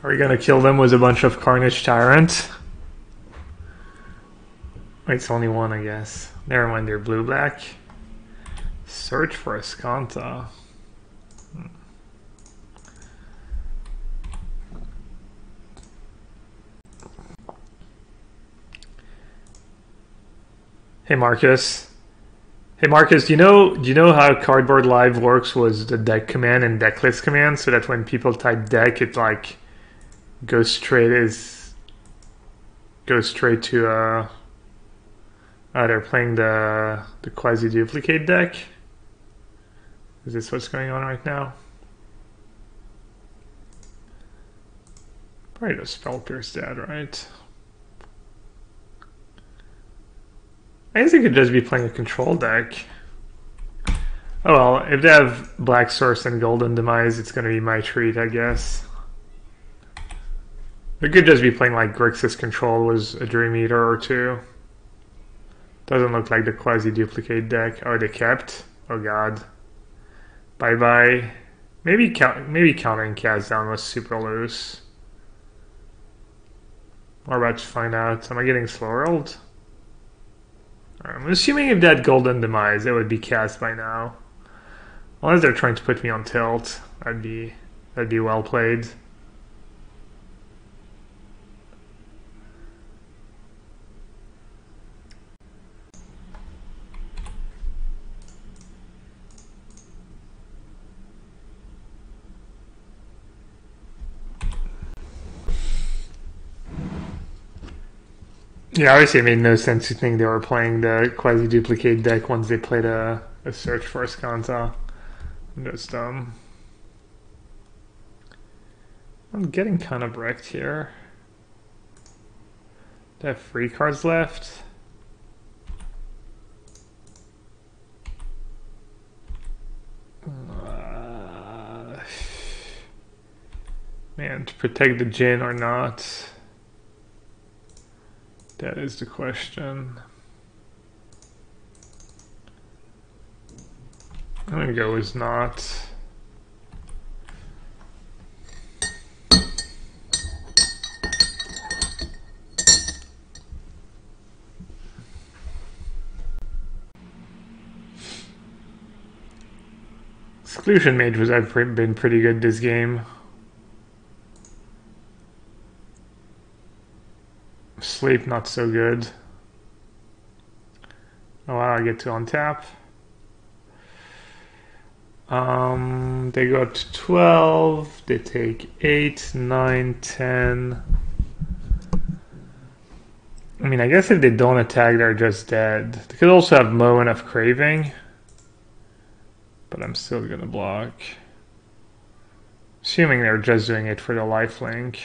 Are we gonna kill them with a bunch of Carnage Tyrant? Wait, it's only one, I guess. Never mind, they're blue-black. Search for a Skanta. Hey Marcus. Hey Marcus, do you know how Cardboard Live works with the deck command and deck list command, so that when people type deck, it like goes straight to they're playing the quasi duplicate deck. Is this what's going on right now? Probably just Spell Pierce dead, right? I guess they could just be playing a control deck. Oh well, if they have Black Source and Golden Demise, it's gonna be my treat, I guess. They could just be playing like Grixis Control with a Dream Eater or two. Doesn't look like the quasi-duplicate deck. Oh, they kept? Oh god. Bye-bye. Maybe countering Cast Down was super loose. We're about to find out. Am I getting slow-rolled? I'm assuming if that Golden Demise, it would be cast by now. Unless they're trying to put me on tilt, that'd be well played. Yeah, obviously it made no sense to think they were playing the quasi-duplicate deck once they played a search for a Skanta. Just, I'm getting kind of wrecked here. They have 3 cards left. Man, to protect the Jin or not? That is the question. I'm gonna go with not. Exclusion Mage was been pretty good this game. Sleep not so good. Oh wow, I get to untap. They go up to 12, they take 8, 9, 10. I mean, I guess if they don't attack, they're just dead. They could also have Moment of Craving, but I'm still gonna block. Assuming they're just doing it for the lifelink.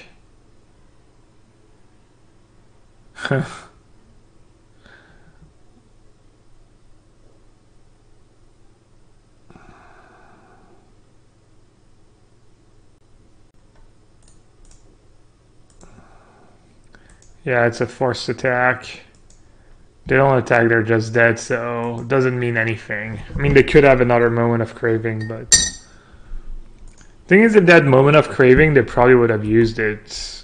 Yeah, it's a forced attack. They don't attack, they're just dead, so it doesn't mean anything. I mean, they could have another Moment of Craving, but... Thing is, if that Moment of Craving, they probably would have used it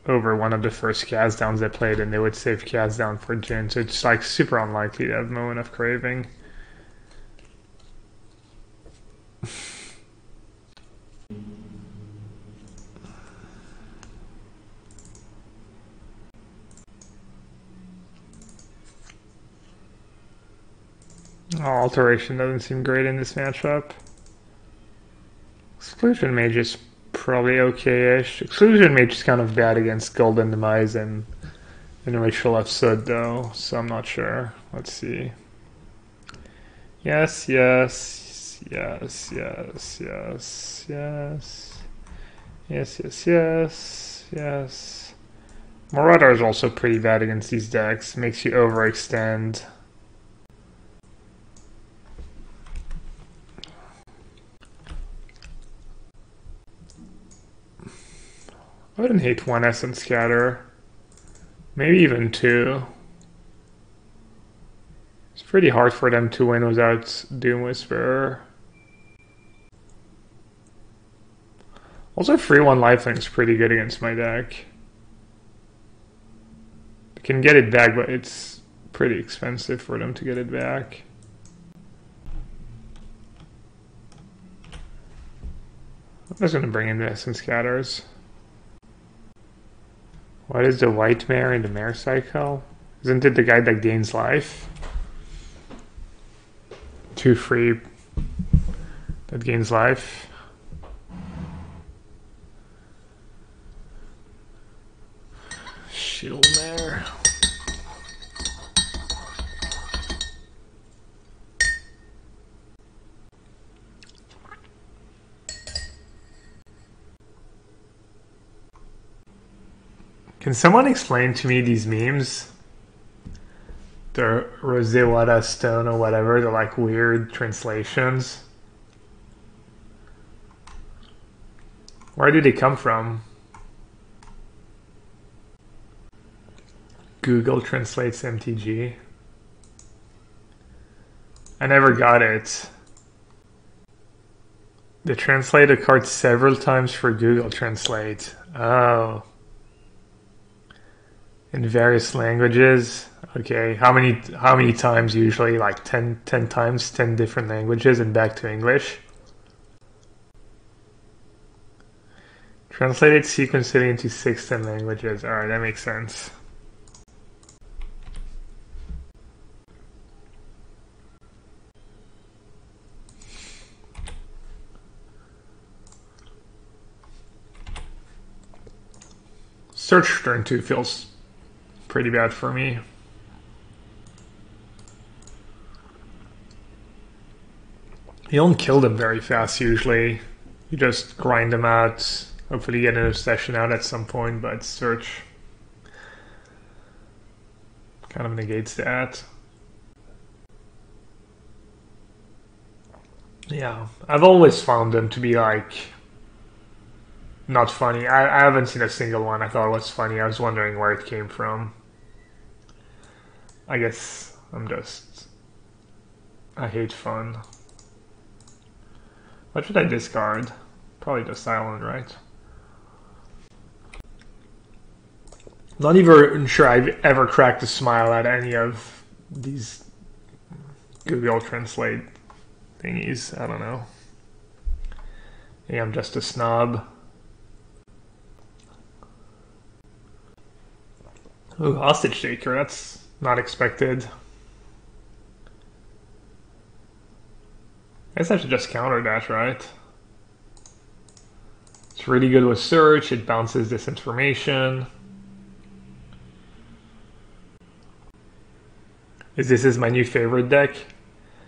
over one of the first cast downs they played, and they would save cast down for Jin, so it's like super unlikely to have Moment of Craving. Alteration doesn't seem great in this matchup. Exclusion Mage is probably okay-ish. Exclusion Mage is kind of bad against Golden Demise and Ritual of Soot though, so I'm not sure. Let's see. Yes, yes, yes, yes, yes, yes. Yes, yes, yes, yes. Marauder is also pretty bad against these decks. Makes you overextend. I wouldn't hate 1 Essence Scatter. Maybe even 2. It's pretty hard for them to win without Doom Whisperer. Also, 3/1 lifelink is pretty good against my deck. I can get it back, but it's pretty expensive for them to get it back. I'm just going to bring in this and scatters. What is the white mare in the mare cycle? Isn't it the guy that gains life? 2/3 that gains life. Shield mare. Can someone explain to me these memes? The Rosewada stone or whatever, they're like weird translations. Where do they come from? Google translates MTG. I never got it. They translate a card several times for Google Translate. Oh. In various languages. Okay, how many times usually? Like 10 times, 10 different languages and back to English. Translated sequentially into 6-10 languages. Alright, that makes sense. Search turn 2 feels pretty bad for me. You don't kill them very fast usually. You just grind them out. Hopefully get an obsession out at some point, but search kind of negates that. Yeah, I've always found them to be like not funny. I haven't seen a single one I thought was funny. I was wondering where it came from. I guess I hate fun. What should I discard? Probably just Island, right? Not even sure I've ever cracked a smile at any of these Google Translate thingies. I don't know. Maybe I'm just a snob. Ooh, Hostage Taker, that's not expected. I guess I should just counter that, right? It's really good with search, it bounces this information. This is my new favorite deck.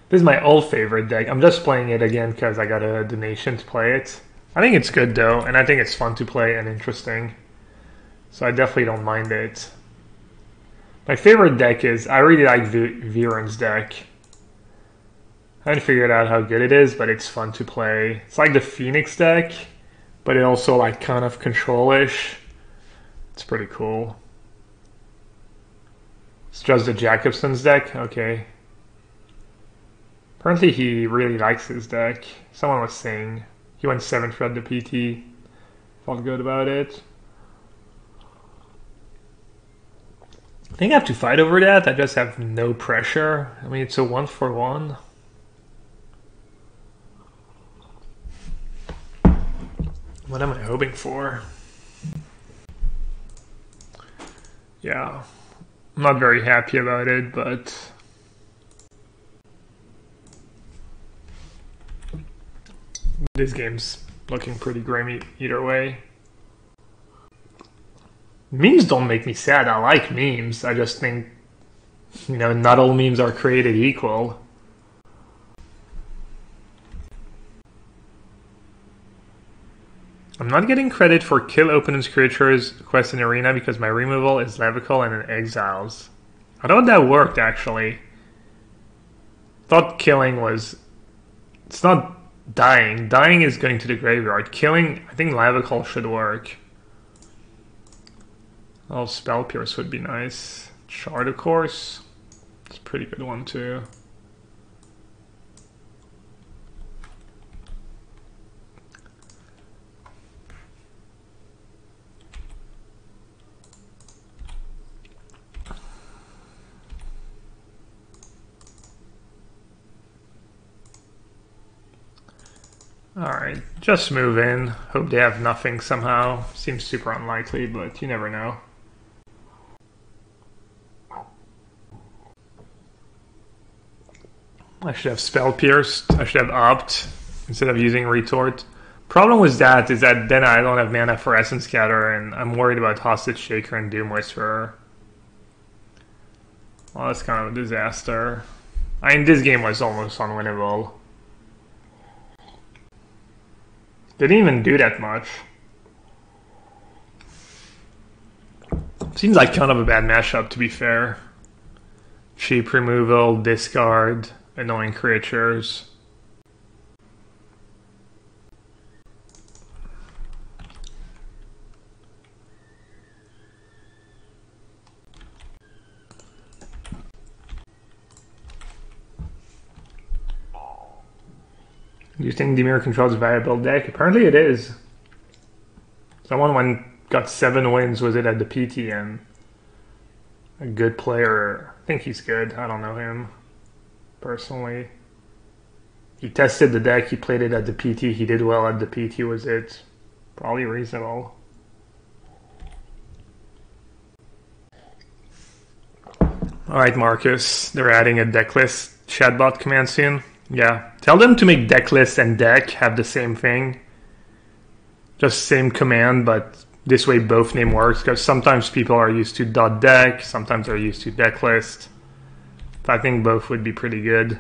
This is my old favorite deck. I'm just playing it again because I got a donation to play it. I think it's good though, and I think it's fun to play and interesting. So I definitely don't mind it. My favorite deck is, I really like Viren's deck. I haven't figured out how good it is, but it's fun to play. It's like the Phoenix deck, but it also like kind of control-ish. It's pretty cool. It's just the Jacobson's deck? Okay. Apparently he really likes his deck. Someone was saying he went 7th at the PT. Felt good about it. I think I have to fight over that. I just have no pressure. I mean, it's a 1-for-1. What am I hoping for? Yeah, I'm not very happy about it, but this game's looking pretty grimy either way. Memes don't make me sad. I like memes. I just think, you know, not all memes are created equal. I'm not getting credit for kill opponent's creatures quest in arena because my removal is levical and in exiles. I thought that worked actually. Thought killing was... It's not dying. Dying is going to the graveyard. Killing, I think levical should work. Oh, Spell Pierce would be nice. Shard, of course. It's a pretty good one too. Alright, just move in. Hope they have nothing somehow. Seems super unlikely, but you never know. I should have Spell Pierced. I should have Opt instead of using Retort. Problem with that is that then I don't have mana for Essence Scatter, and I'm worried about Hostage Shaker and Doom Whisperer. Well, that's kind of a disaster. I mean, this game was almost unwinnable. Didn't even do that much. Seems like kind of a bad mashup, to be fair. Cheap removal, discard, annoying creatures. Do you think Dimir controls a viable deck? Apparently it is. Someone got 7 wins, was it at the PTN? A good player. I think he's good. I don't know him personally. He tested the deck, he played it at the PT, he did well at the PT, was it? Probably reasonable. Alright, Marcus. They're adding a deck list chatbot command soon. Yeah. Tell them to make deck list and deck have the same thing. Just same command, but this way both name works, because sometimes people are used to .deck, sometimes they're used to deck list. I think both would be pretty good.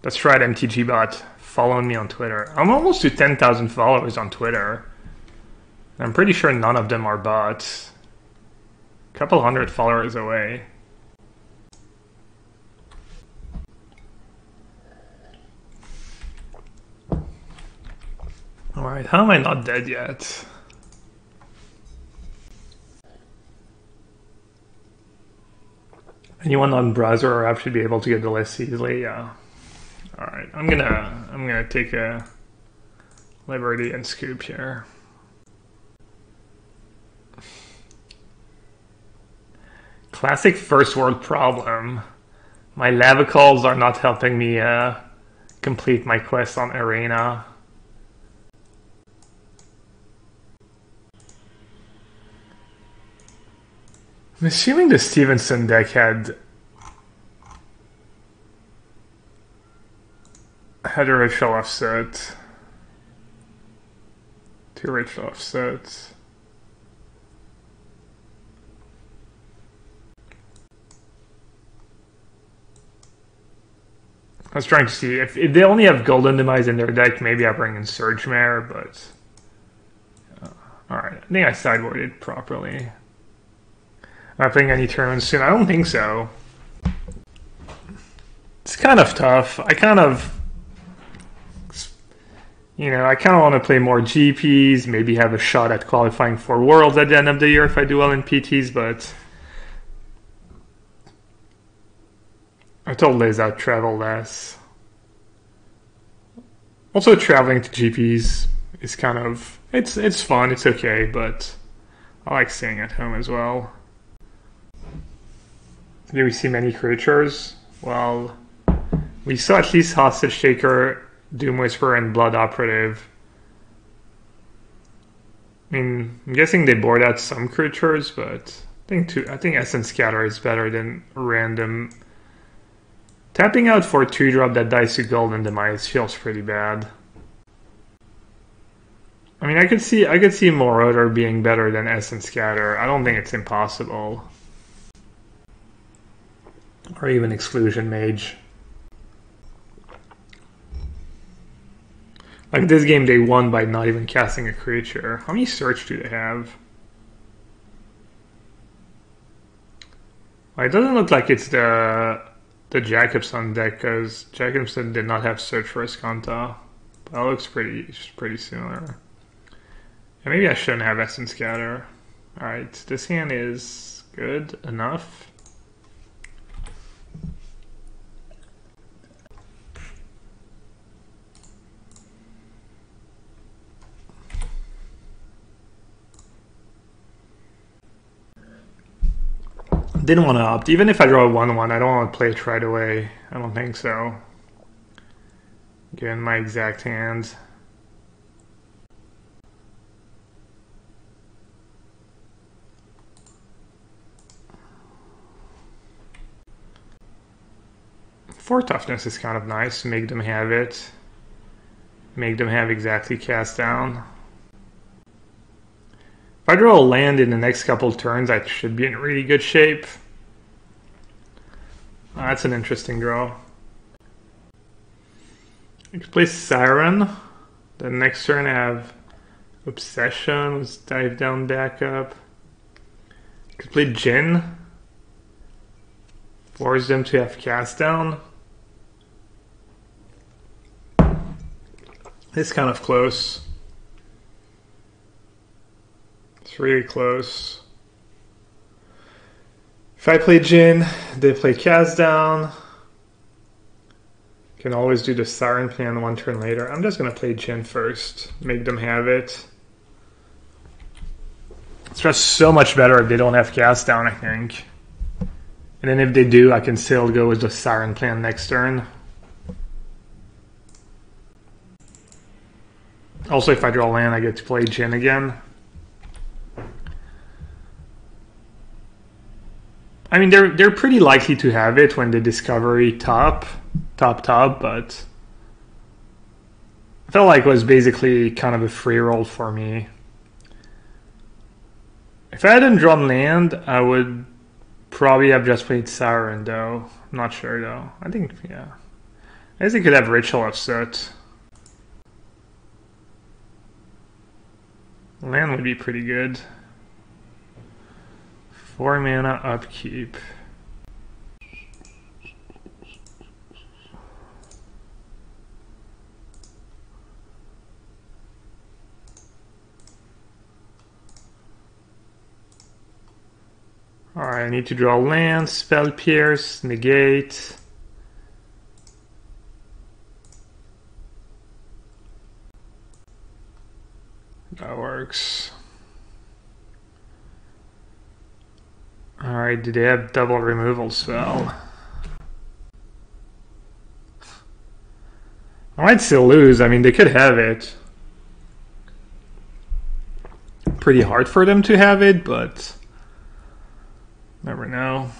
That's right, MTG bot. Follow me on Twitter. I'm almost to 10,000 followers on Twitter. I'm pretty sure none of them are bots. A couple hundred followers away. Alright, how am I not dead yet? Anyone on browser or app should be able to get the list easily, yeah. Alright, I'm gonna take a liberty and scoop here. Classic first world problem. My lava calls are not helping me complete my quest on Arena. I'm assuming the Stevenson deck had a ritual offset. 2 ritual offsets. I was trying to see if they only have Golden Demise in their deck, maybe I bring in Surge Mare, but alright, I think I sideboarded properly. Am I playing any tournaments soon? I don't think so. It's kind of tough. I kind of want to play more GPs, maybe have a shot at qualifying for Worlds at the end of the year if I do well in PTs, but I told Liz I'd travel less. Also, traveling to GPs is kind of, it's fun, it's okay, but I like staying at home as well. Do we see many creatures? Well, we saw at least Hostage Shaker, Doom Whisperer, and Blood Operative. I mean, I'm guessing they board out some creatures, but I think Essence Scatter is better than random. Tapping out for 2-drop that dies to Golden Demise feels pretty bad. I mean, I could see Marauder being better than Essence Scatter. I don't think it's impossible. Or even Exclusion Mage. Like this game, they won by not even casting a creature. How many search do they have? Well, it doesn't look like it's the Jacobson deck, because Jacobson did not have search for Escanta. That looks pretty similar. And maybe I shouldn't have Essence Scatter. Alright, this hand is good enough. Didn't want to opt. Even if I draw a 1/1, I don't want to play it right away. I don't think so. Given my exact hand. Four toughness is kind of nice. Make them have it. Make them have exactly cast down. If I draw a land in the next couple turns, I should be in really good shape. That's an interesting draw. I could play Siren. The next turn I have Obsession with Dive Down backup. I could play Jin. Force them to have cast down. It's kind of close. It's really close. If I play Jin, they play cast down. Can always do the Siren plan one turn later. I'm just gonna play Jin first. Make them have it. It's just so much better if they don't have cast down, I think. And then if they do, I can still go with the Siren plan next turn. Also, if I draw land, I get to play Jin again. I mean, they're pretty likely to have it when they discovery top, but I felt like it was basically kind of a free roll for me. If I hadn't drawn land, I would probably have just played Siren, though. I'm not sure, though. I think, yeah. I guess I could have Ritual Upset. Land would be pretty good. 4 mana upkeep. Alright, I need to draw land, Spell Pierce, negate. That works. Alright, do they have double removal spell? I might still lose. I mean, they could have it. Pretty hard for them to have it, but never know.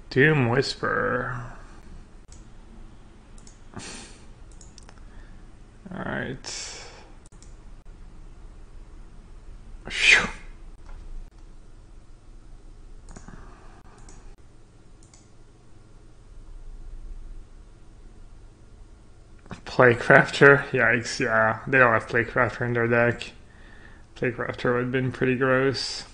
Doom Whisper. All right. Phew. Playcrafter? Yikes, yeah. They don't have Playcrafter in their deck. Playcrafter would have been pretty gross.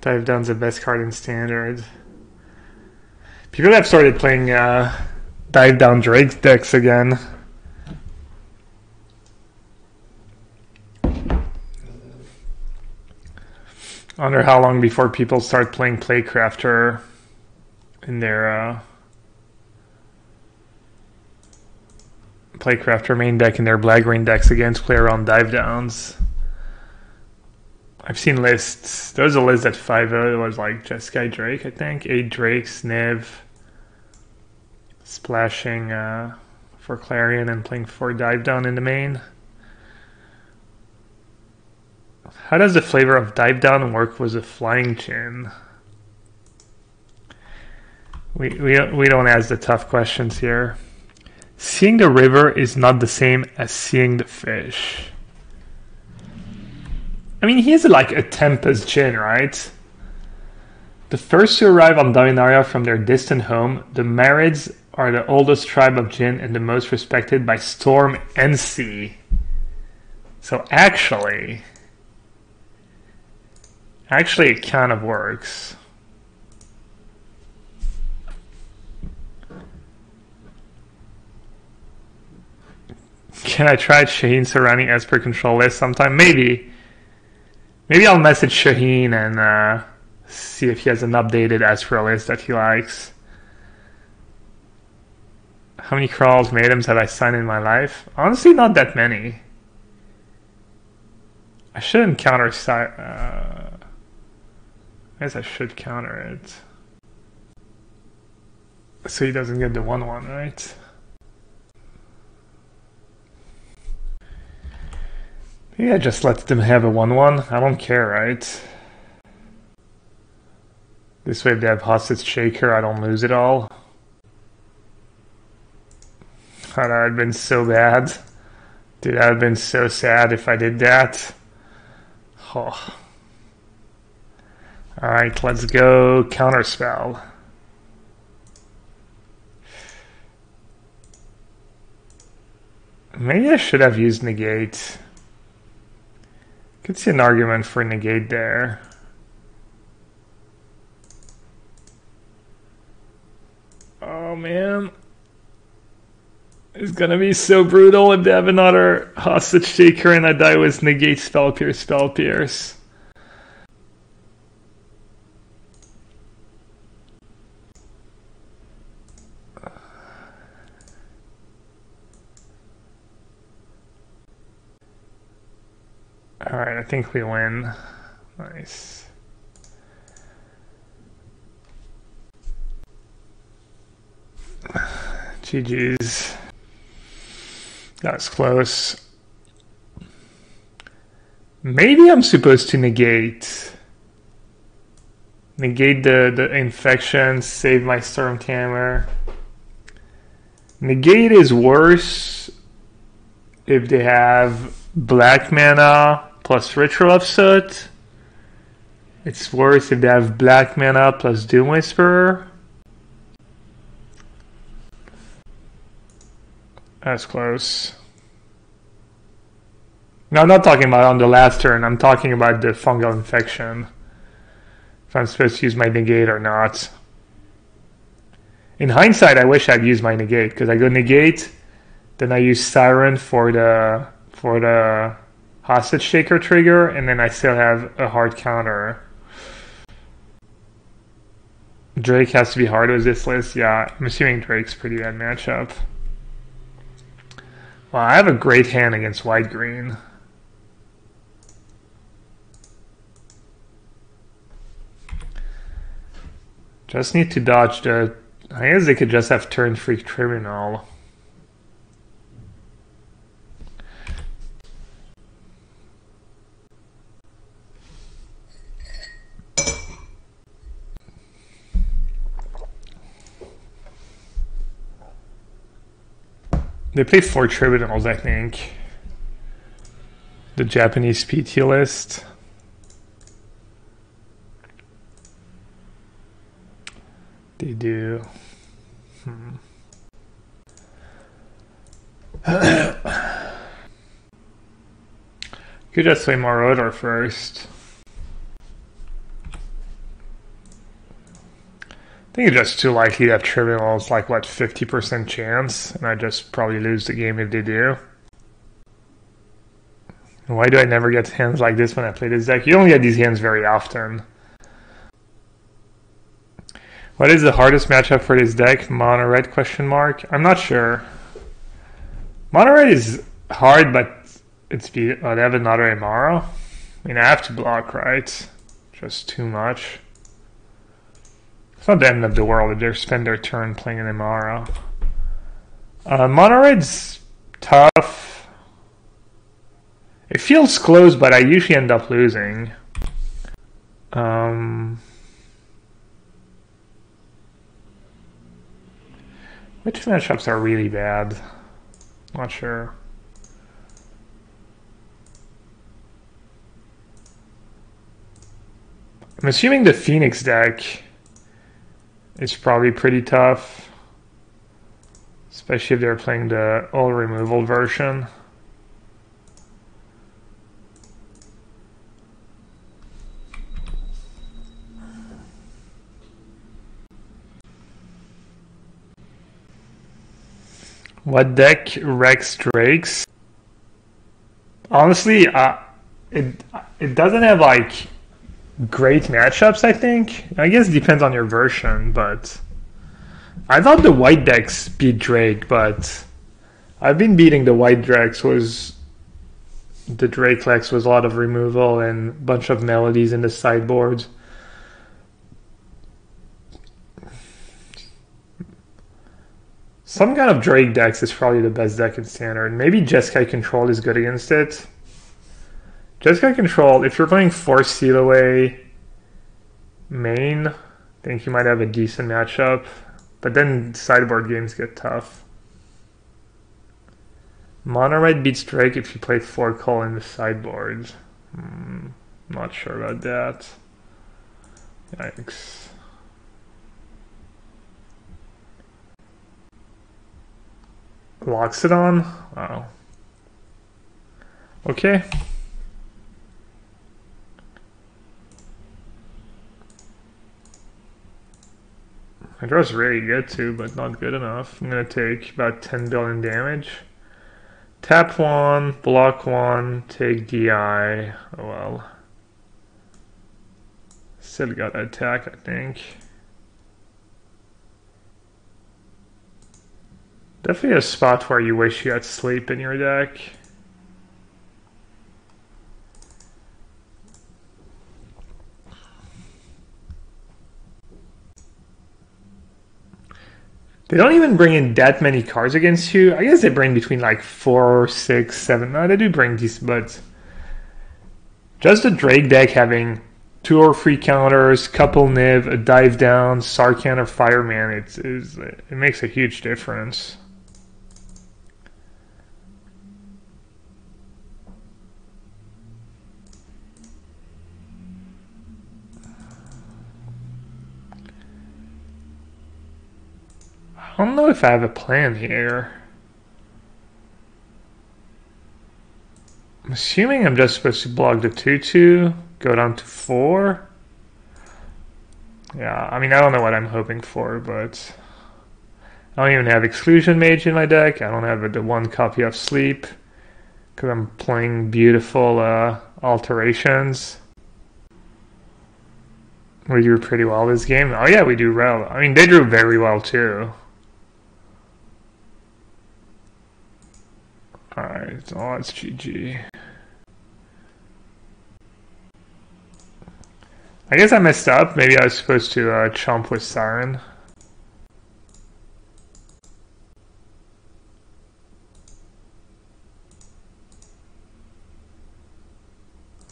Dive Down's the best card in Standard. People have started playing Dive Down Drake decks again. I wonder how long before people start playing Playcrafter in their Playcrafter main deck in their black-green decks against play around Dive Downs. I've seen lists. There was a list at 5-0. It was like Jeskai Drake, I think. 8 Drakes, Niv, splashing for Clarion and playing 4 Dive Down in the main. How does the flavor of Dive Down work with a Flying Chin? We don't ask the tough questions here. Seeing the river is not the same as seeing the fish. I mean, he is like a Tempest Jin, right? The first to arrive on Dominaria from their distant home, the Marids are the oldest tribe of Jin and the most respected by storm and sea. So actually it kind of works. Can I try Shaheen surrounding Esper control list sometime? Maybe. Maybe I'll message Shaheen and see if he has an updated Esper list that he likes. How many crawls, Maidems have I signed in my life? Honestly, not that many. I shouldn't counter I guess I should counter it. So he doesn't get the 1-1, right? Maybe I just let them have a 1-1. I don't care, right? This way if they have Hostage Shaker, I don't lose it all. Oh, that would have been so bad. Dude, that would have been so sad if I did that. Oh. Alright, let's go Counterspell. Maybe I should have used Negate. Could see an argument for Negate there. Oh man. It's gonna be so brutal if they have another Hostage Taker and I die with Negate, Spell Pierce, Spell Pierce. Alright, I think we win. Nice. GG's. That was close. Maybe I'm supposed to negate. Negate the infection, save my Stormhammer. Negate is worse if they have black mana plus Ritual of Soot. It's worse if they have black mana plus Doom Whisperer. That's close. No, I'm not talking about on the last turn. I'm talking about the fungal infection. If I'm supposed to use my negate or not. In hindsight, I wish I'd used my negate because I go negate, then I use Siren for the Hostage Taker trigger, and then I still have a hard counter. Drake has to be hard with this list. Yeah, I'm assuming Drake's pretty bad matchup. Well, I have a great hand against white-green. Just need to dodge the... I guess they could just have turn Freak Tribunal. They play 4 Tribunals, I think. The Japanese PT list. They do. Could just play Marauder first. I think it's just too likely that Tribunal is like, what, 50% chance? And I just probably lose the game if they do. Why do I never get hands like this when I play this deck? You don't get these hands very often. What is the hardest matchup for this deck? Mono red question mark? I'm not sure. Mono red is hard, but it's they have another Amaro. I mean, I have to block, right? Just too much. It's not the end of the world if they spend their turn playing an Amaro. Mono red's tough. It feels close, but I usually end up losing. Which matchups are really bad? Not sure. I'm assuming the Phoenix deck is probably pretty tough. Especially if they're playing the all removal version. What deck wrecks Drakes? Honestly, it it doesn't have like great matchups. I think. I guess it depends on your version, but I thought the white decks beat Drake, but I've been beating the white decks was the Drake Lex was a lot of removal and a bunch of melodies in the sideboard. Some kind of Drake decks is probably the best deck in Standard. Maybe Jeskai Control is good against it. Jeskai Control, if you're playing Force Seal Away main, I think you might have a decent matchup. But then sideboard games get tough. Mono Red beats Drake if you play 4 Call in the sideboard. Not sure about that. Yikes. Loxodon? Wow. Okay. My draw's really good too, but not good enough. I'm gonna take about 10 billion damage. Tap 1, block 1, take DI. Oh well. Still got attack, I think. Definitely a spot where you wish you had sleep in your deck. They don't even bring in that many cards against you. I guess they bring between like 4, 6, 7. No, they do bring these, but just the Drake deck having 2 or 3 counters, couple Niv, a dive down, Sarkhan or Fireman, it makes a huge difference. I don't know if I have a plan here. I'm assuming I'm just supposed to block the 2/2, go down to 4. Yeah, I mean, I don't know what I'm hoping for, but I don't even have Exclusion Mage in my deck. I don't have the 1 copy of Sleep because I'm playing beautiful alterations. We do pretty well this game. Oh yeah, we do well. I mean, they drew very well too. Alright, so that's GG. I guess I messed up. Maybe I was supposed to chomp with Siren.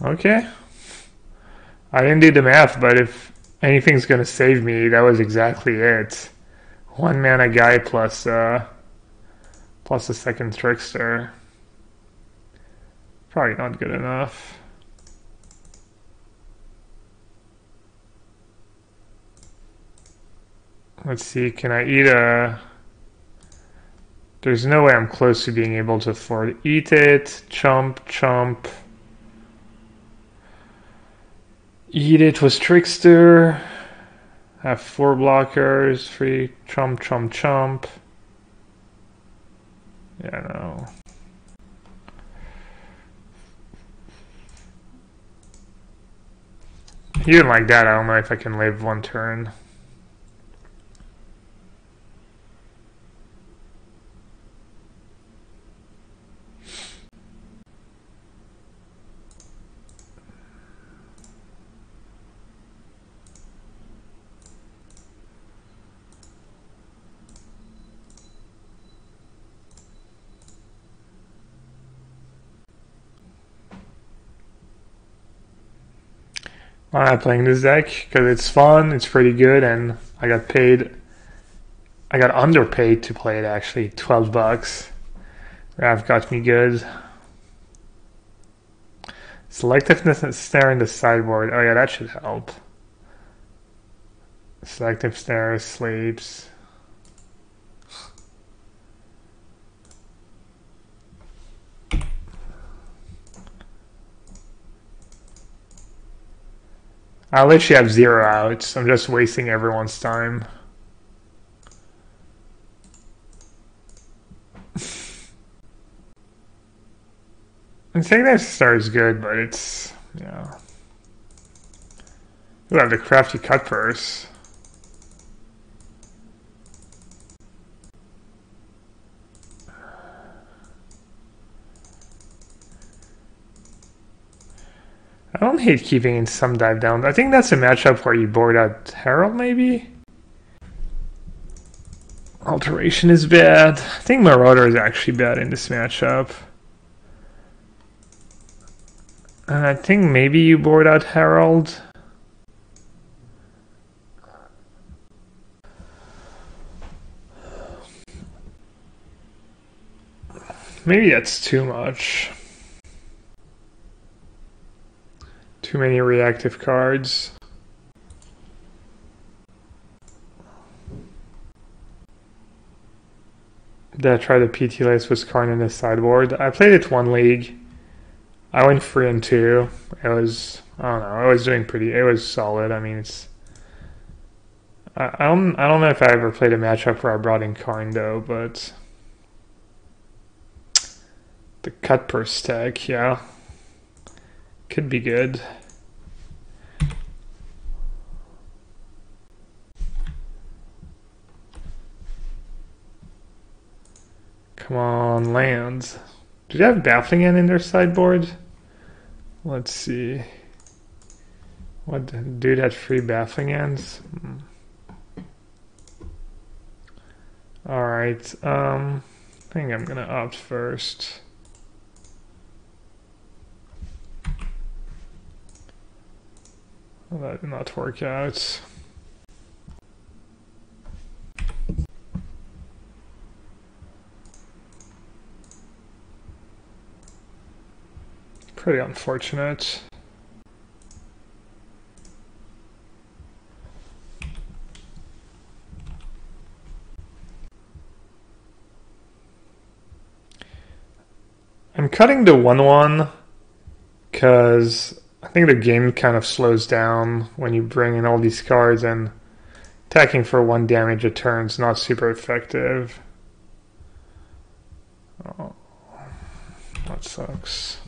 Okay. I didn't do the math, but if anything's gonna save me, that was exactly it. 1 mana guy plus plus a second Trickster. Probably not good enough. Let's see, can I eat a... There's no way I'm close to being able to afford to eat it. Chomp, chomp. Eat it was Trickster. Have 4 blockers. 3 chomp, chomp, chomp. Yeah, no. Even like that, I don't know if I can live 1 turn. I'm not playing this deck because it's fun, it's pretty good, and I got underpaid to play it actually, $12. Rav got me good. Selective Snare in the sideboard, oh yeah, that should help. Selective Snare, sleeps. I literally have 0 outs. I'm just wasting everyone's time. I'm saying that star is good, but it's, yeah. We'll have the crafty cut purse. I don't hate keeping in some dive down. I think that's a matchup where you board out Herald, maybe? Alteration is bad. I think Marauder is actually bad in this matchup. And I think maybe you board out Herald. Maybe that's too much. Too many reactive cards. Did I try the PT list with Karn in the sideboard? I played it one league. I went 3-2. It was, I don't know, I was doing pretty, it was solid. I mean, it's, I don't know if I ever played a matchup where I brought in Karn though, but the cut per stack, yeah, could be good. Come on, lands. Did you have Baffling End in their sideboard? Let's see. What dude had free Baffling Ends? Alright, I think I'm gonna opt first. Well, that did not work out. Pretty unfortunate. I'm cutting the 1/1 because I think the game kind of slows down when you bring in all these cards, and attacking for 1 damage a turn is not super effective. Oh, that sucks.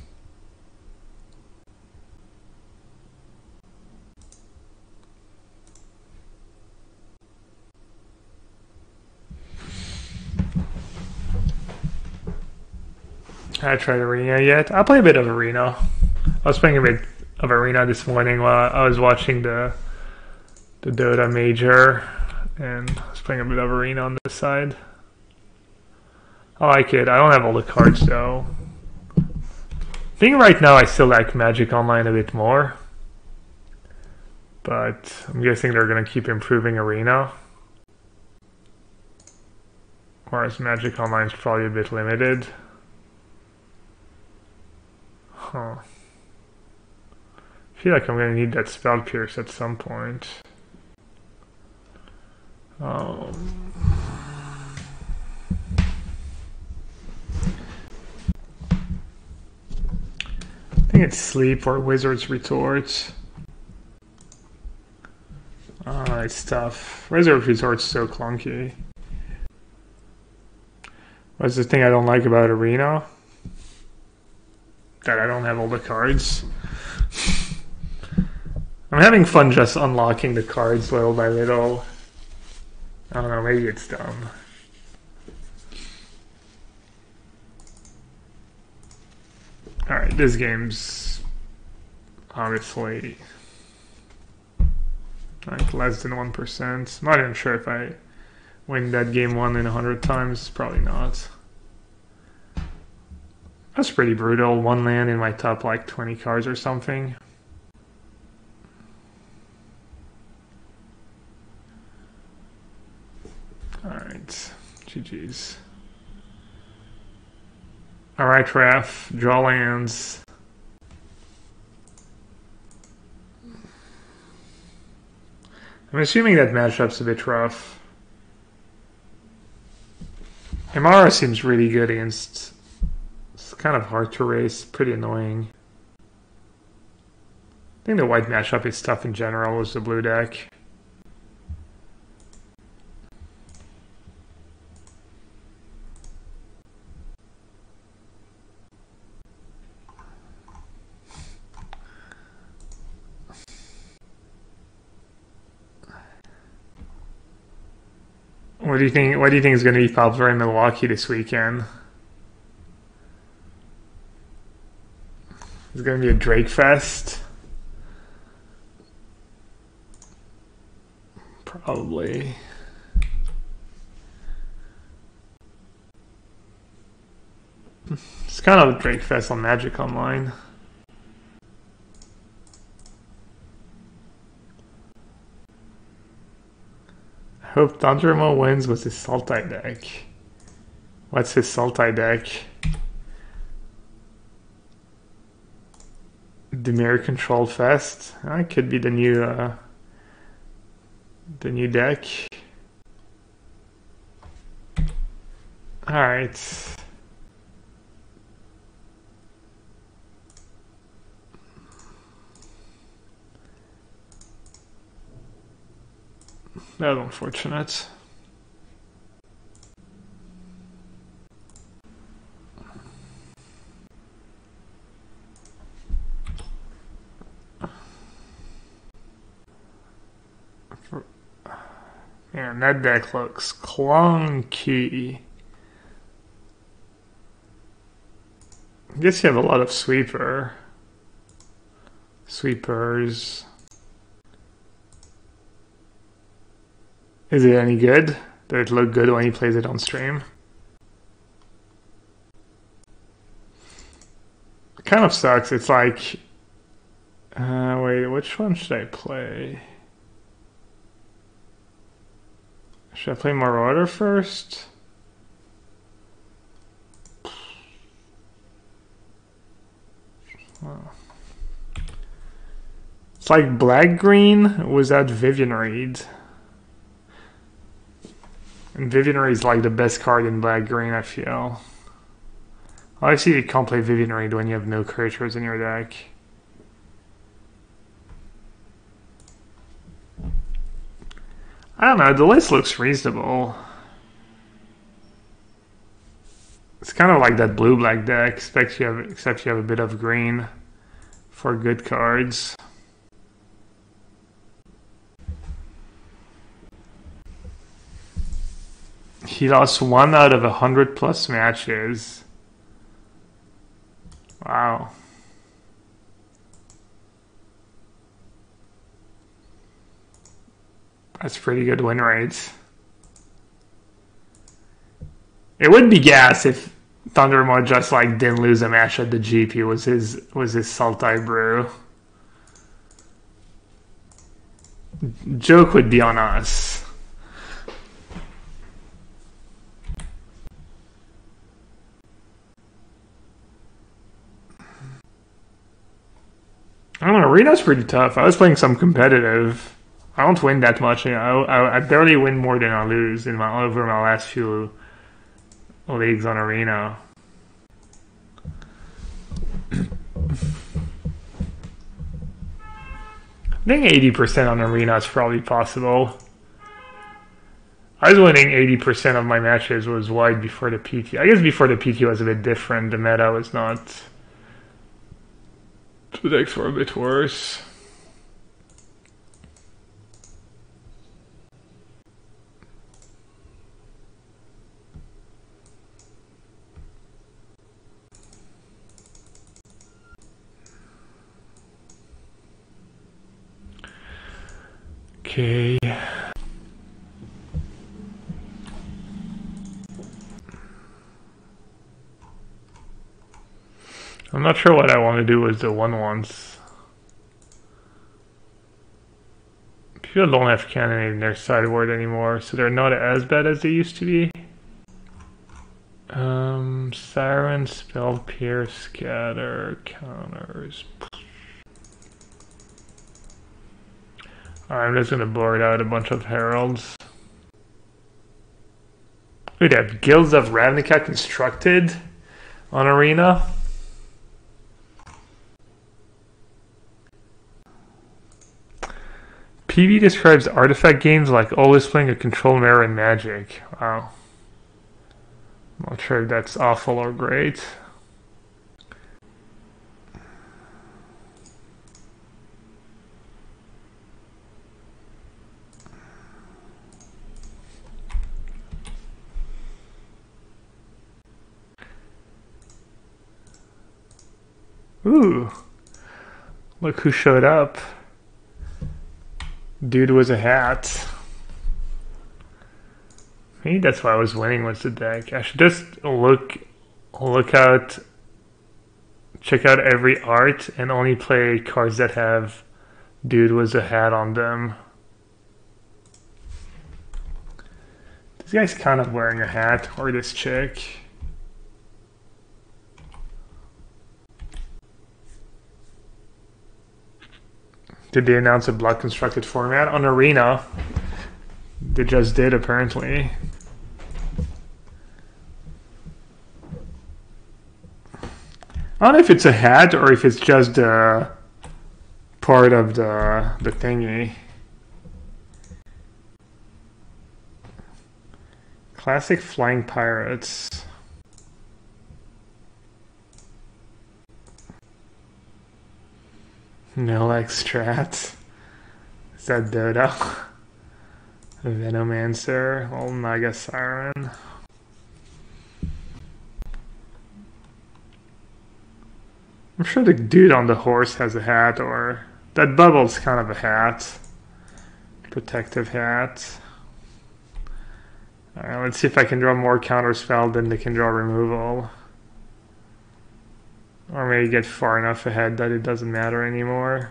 I tried Arena yet. I'll play a bit of Arena. I was playing a bit of Arena this morning while I was watching the Dota Major, and I was playing a bit of Arena on this side. I like it. I don't have all the cards though. I think right now I still like Magic Online a bit more, but I'm guessing they're going to keep improving Arena. Whereas Magic Online is probably a bit limited. Huh. I feel like I'm going to need that Spell Pierce at some point. I think it's Sleep or Wizard's Retort. It's tough. Wizard's Retort's so clunky. What's the thing I don't like about Arena? That I don't have all the cards. I'm having fun just unlocking the cards little by little. I don't know, maybe it's dumb. Alright, this game's obviously like less than 1%. Not even sure if I win that game 1 in 100 times. Probably not. That's pretty brutal. 1 land in my top like 20 cards or something. Alright, GG's. Alright, Raf, draw lands. I'm assuming that matchup's a bit rough. Imara seems really good against... It's kind of hard to race, pretty annoying. I think the white matchup is tough in general with the blue deck. What do you think? What do you think is going to be popular in Milwaukee this weekend? It's going to be a Drake Fest. Probably. It's kind of a Drake Fest on Magic Online. I hope Thundermo wins with his Sultai deck. What's his Sultai deck? Dimir Control Fest. That could be the new deck. All right. That's unfortunate. Man, that deck looks clunky. I guess you have a lot of sweepers. Is it any good? Did it look good when he plays it on stream? It kind of sucks. It's like, wait, which one should I play? Should I play Marauder first? Oh. It's like black-green without Vivian Reed. And Vivian Reed is like the best card in black-green, I feel. Obviously, you can't play Vivian Reed when you have no creatures in your deck. I don't know, the list looks reasonable. It's kind of like that blue-black deck, except you have a bit of green for good cards. He lost 1 out of 100+ matches. Wow. That's pretty good win rates. It would be gas if Thundermo just like didn't lose a match at the GP was his Sultai brew. Joke would be on us. I don't know, Arena's pretty tough. I was playing some competitive. I don't win that much. I barely win more than I lose over my last few leagues on Arena. I think 80% on Arena is probably possible. I was winning 80% of my matches was wide before the PT. I guess before the PT was a bit different. The meta was not... The decks were a bit worse. Okay. I'm not sure what I want to do with the 1/1s. People don't have cannon in their sideboard anymore, so they're not as bad as they used to be. Siren, Spell, Pierce, Scatter, counters. Alright, I'm just gonna board out a bunch of heralds. We'd have Guilds of Ravnica constructed on Arena. PV describes artifact games like always playing a control mirror in Magic. Wow. I'm not sure if that's awful or great. Ooh, look who showed up. Dude was a hat. Maybe that's why I was winning with the deck. I should just look out, check out every art and only play cards that have dude was a hat on them. This guy's kind of wearing a hat, or this chick. Did they announce a block constructed format on Arena? They just did, apparently. I don't know if it's a hat or if it's just part of the thingy. Classic flying pirates. No strat. Is that Dodo? Venomancer, old Naga Siren. I'm sure the dude on the horse has a hat, or that bubble's kind of a hat. Protective hat. Alright, let's see if I can draw more counterspell than they can draw removal. Or maybe get far enough ahead that it doesn't matter anymore.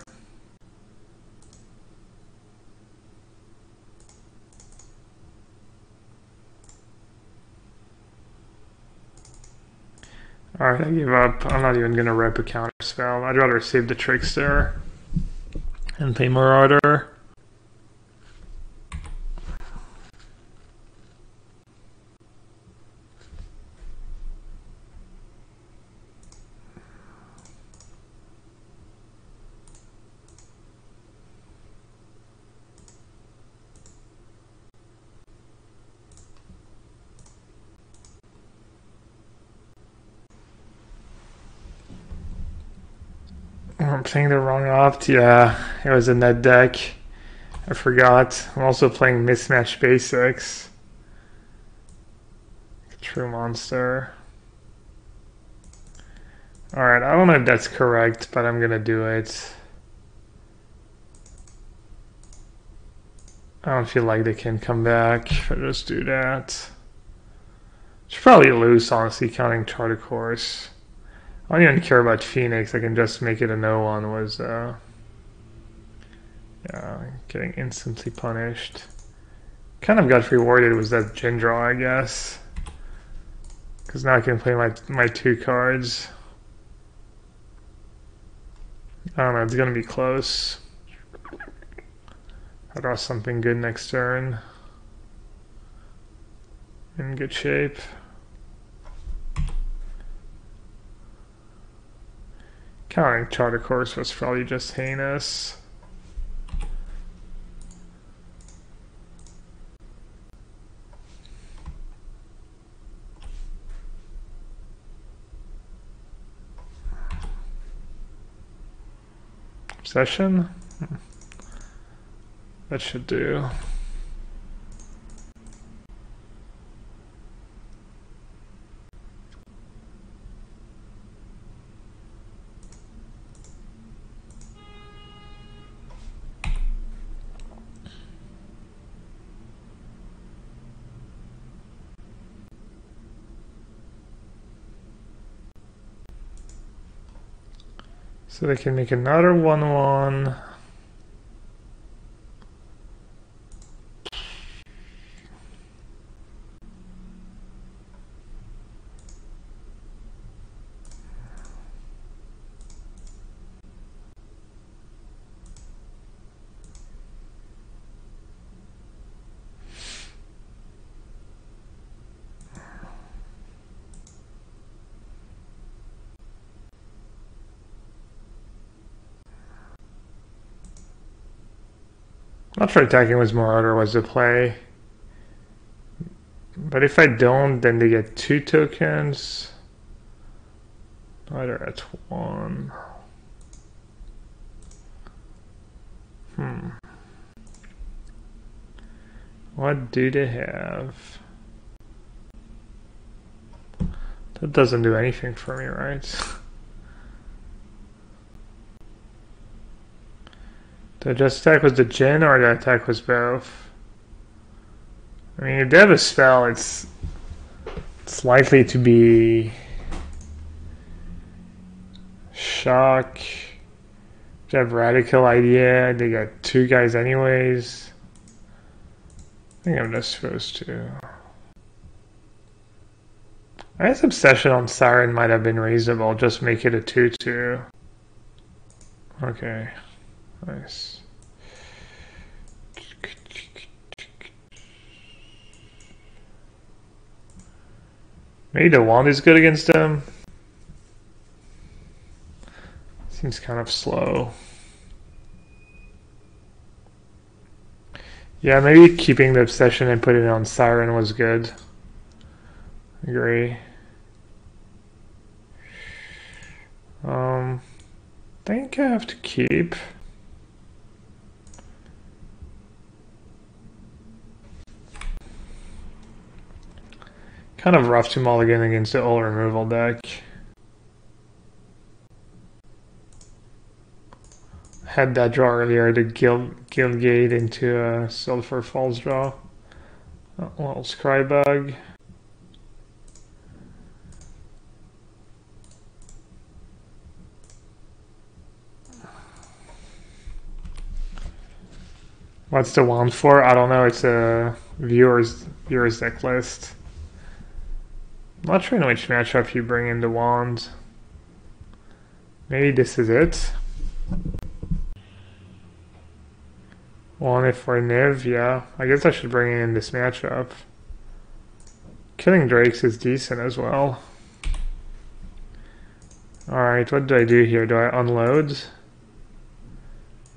Alright, I give up. I'm not even going to rep a counterspell. I'd rather save the Trickster and play Marauder. I'm playing the wrong opt. Yeah, it was in that deck. I forgot. I'm also playing Mismatch Basics. True Monster. Alright, I don't know if that's correct, but I'm gonna do it. I don't feel like they can come back if I just do that. Should probably lose, honestly, counting Charter Course. I don't even care about Phoenix. I can just make it a no one. Was yeah, getting instantly punished. Kind of got rewarded with that Gin draw, I guess, because now I can play my 2 cards. I don't know. It's gonna be close. I draw something good next turn. In good shape. Counting Charter Course was probably just heinous. Obsession? That should do. So they can make another 1/1. Not sure attacking with Marauder was the play. But if I don't, then they get 2 tokens. Either at 1. What do they have? That doesn't do anything for me, right? The just attack was the Jinn, or the attack was both? I mean, if they have a spell, it's likely to be shock. If they have radical idea, they got 2 guys anyways. I think I'm just supposed to. I guess Obsession on Siren might have been reasonable, just make it a 2/2. Okay, nice. Maybe the wand is good against them. Seems kind of slow. Yeah, maybe keeping the Obsession and putting it on Siren was good. Agree. I think I have to keep. Kind of rough to mulligan against the old removal deck. Had that draw earlier, the Guildgate into a Sulfur Falls draw. A little Scrybug. What's the wand for? I don't know. It's a viewers deck list. I'm not sure in which matchup you bring in the wand. Maybe this is it. One if for Niv, yeah. I guess I should bring it in this matchup. Killing Drakes is decent as well. Alright, what do I do here? Do I unload?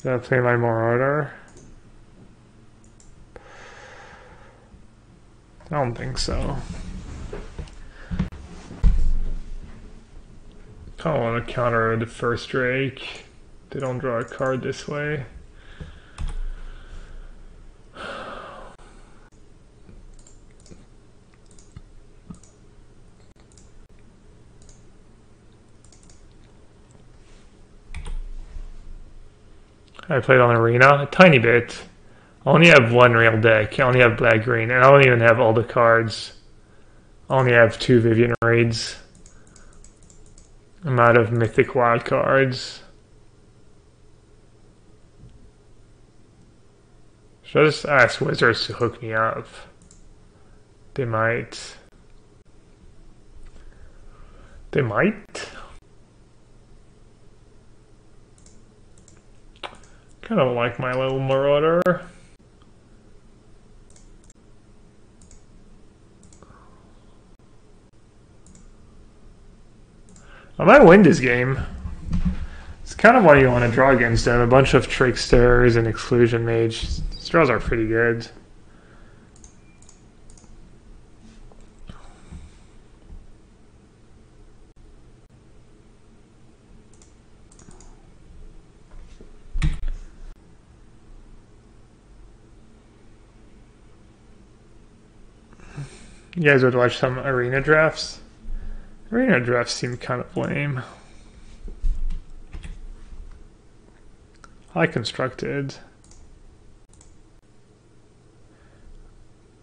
Do I play my Marauder? I don't think so. I don't want to counter the first Drake. They don't draw a card this way. I played on Arena a tiny bit. I only have one real deck. I only have black-green, and I don't even have all the cards. I only have 2 Vivian Raids. I'm out of Mythic Wild cards. Should I just ask Wizards to hook me up? They might. They might? Kind of like my little Marauder. I might win this game. It's kind of what you want to draw against them. A bunch of Tricksters and Exclusion Mage. These draws are pretty good. You guys would watch some arena drafts? Arena drafts seem kind of lame. I constructed.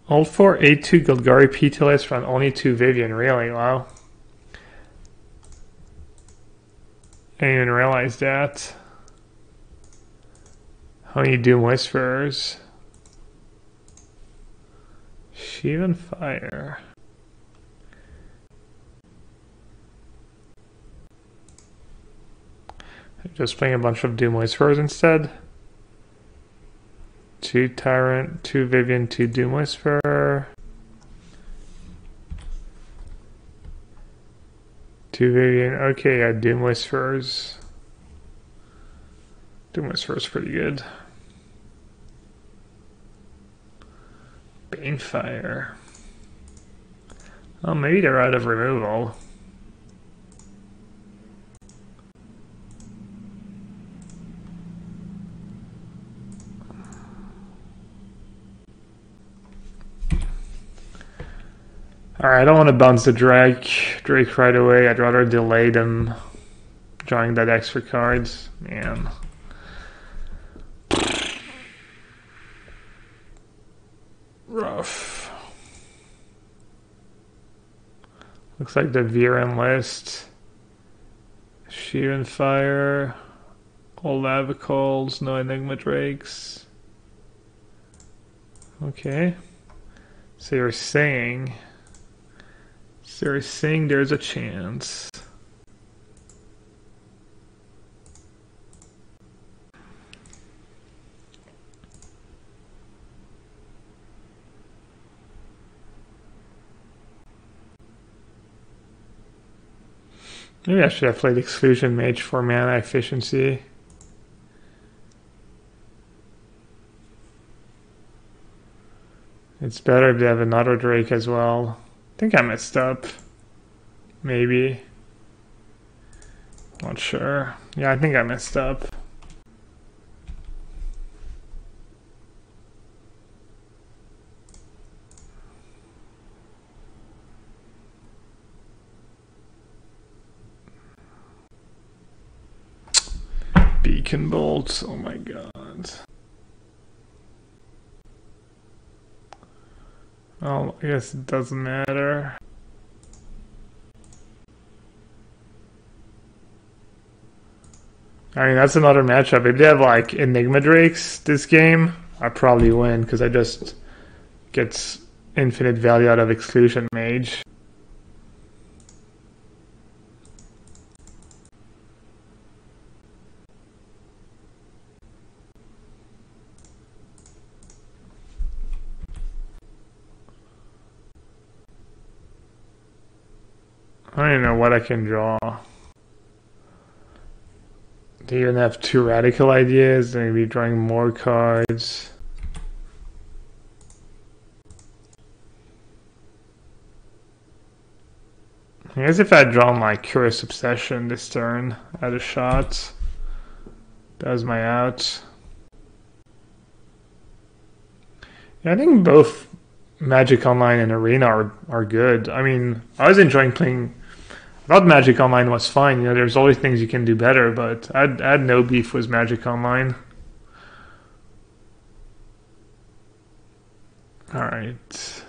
Old 4, 8-2 Golgari P2 run only 2 Vivian, really? Wow. I didn't even realize that. How many Doom Whisperers? Shivan Fire. Just playing a bunch of Doom Whisperers instead. 2 Tyrant, 2 Vivian, 2 Doom Whisperer. 2 Vivian. Okay, yeah, Doom Whisperers. Doom Whisperer's pretty good. Banefire. Oh, maybe they're out of removal. Alright, I don't want to bounce the Drake right away. I'd rather delay them drawing that extra cards. Man. Rough. Looks like the GRN list. Shear and Fire. All Lavicals, no Enigma Drakes. Okay. So you're saying there's a chance. Maybe I should have played Exclusion Mage for mana efficiency. It's better to have another Drake as well. I think I messed up. Maybe. Not sure. Yeah, I think I messed up. Beacon bolts, oh my god. Oh, I guess it doesn't matter. I mean, that's another matchup. If they have like Enigma Drakes this game, I probably win because I just get infinite value out of Exclusion Mage. I don't even know what I can draw. Do you even have two radical ideas? Maybe drawing more cards. I guess if I had drawn like Curious Obsession this turn, I had a shot. That was my out. Yeah, I think both Magic Online and Arena are good. I mean, I was enjoying playing. I thought Magic Online was fine. You know, there's always things you can do better, but I had no beef with Magic Online. Alright.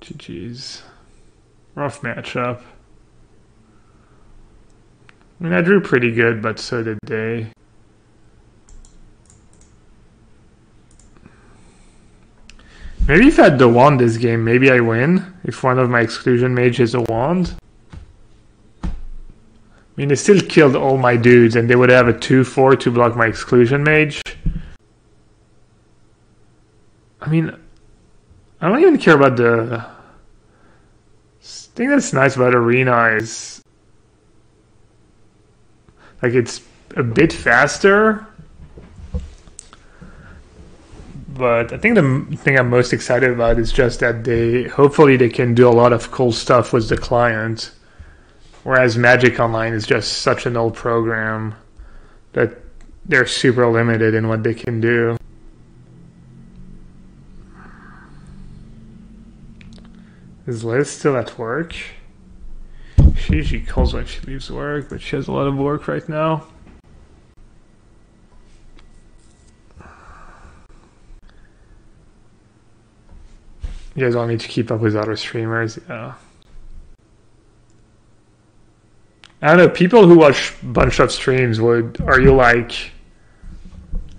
GG's. Rough matchup. I mean, I drew pretty good, but so did they. Maybe if I had the wand this game, maybe I win. If one of my Exclusion Mages is a wand. I mean, they still killed all my dudes, and they would have a 2/4 to block my Exclusion Mage. I mean, I don't even care about the thing that's nice about Arena is like it's a bit faster, but I think the thing I'm most excited about is just that hopefully they can do a lot of cool stuff with the client, whereas Magic Online is just such an old program that they're super limited in what they can do. Is Liz still at work? She usually calls when she leaves work, but she has a lot of work right now. You guys all need to keep up with other streamers, yeah. I don't know, people who watch a bunch of streams are you like,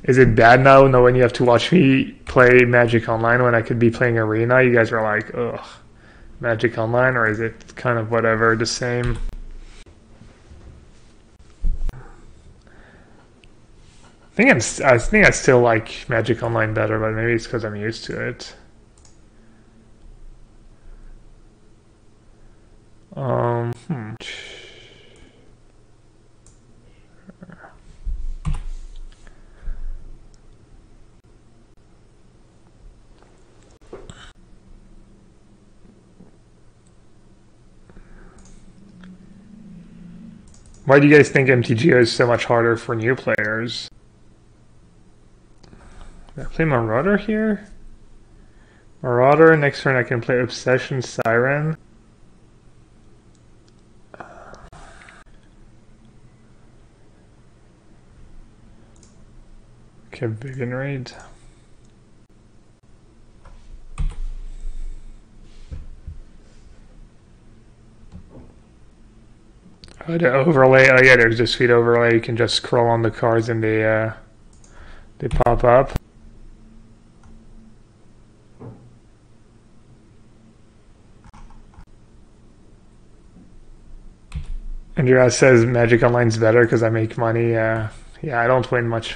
is it bad now knowing you have to watch me play Magic Online when I could be playing Arena? You guys are like, ugh. Magic Online, or is it kind of whatever, the same? I think I still like Magic Online better, but maybe it's because I'm used to it. Why do you guys think MTGO is so much harder for new players? Did I play Marauder here? Marauder, next turn I can play Obsession Siren. Okay, Vivian Raid. The overlay. Oh yeah, there's this feed overlay. You can just scroll on the cards and they pop up. Andrea says Magic Online's better because I make money. Yeah, I don't win much.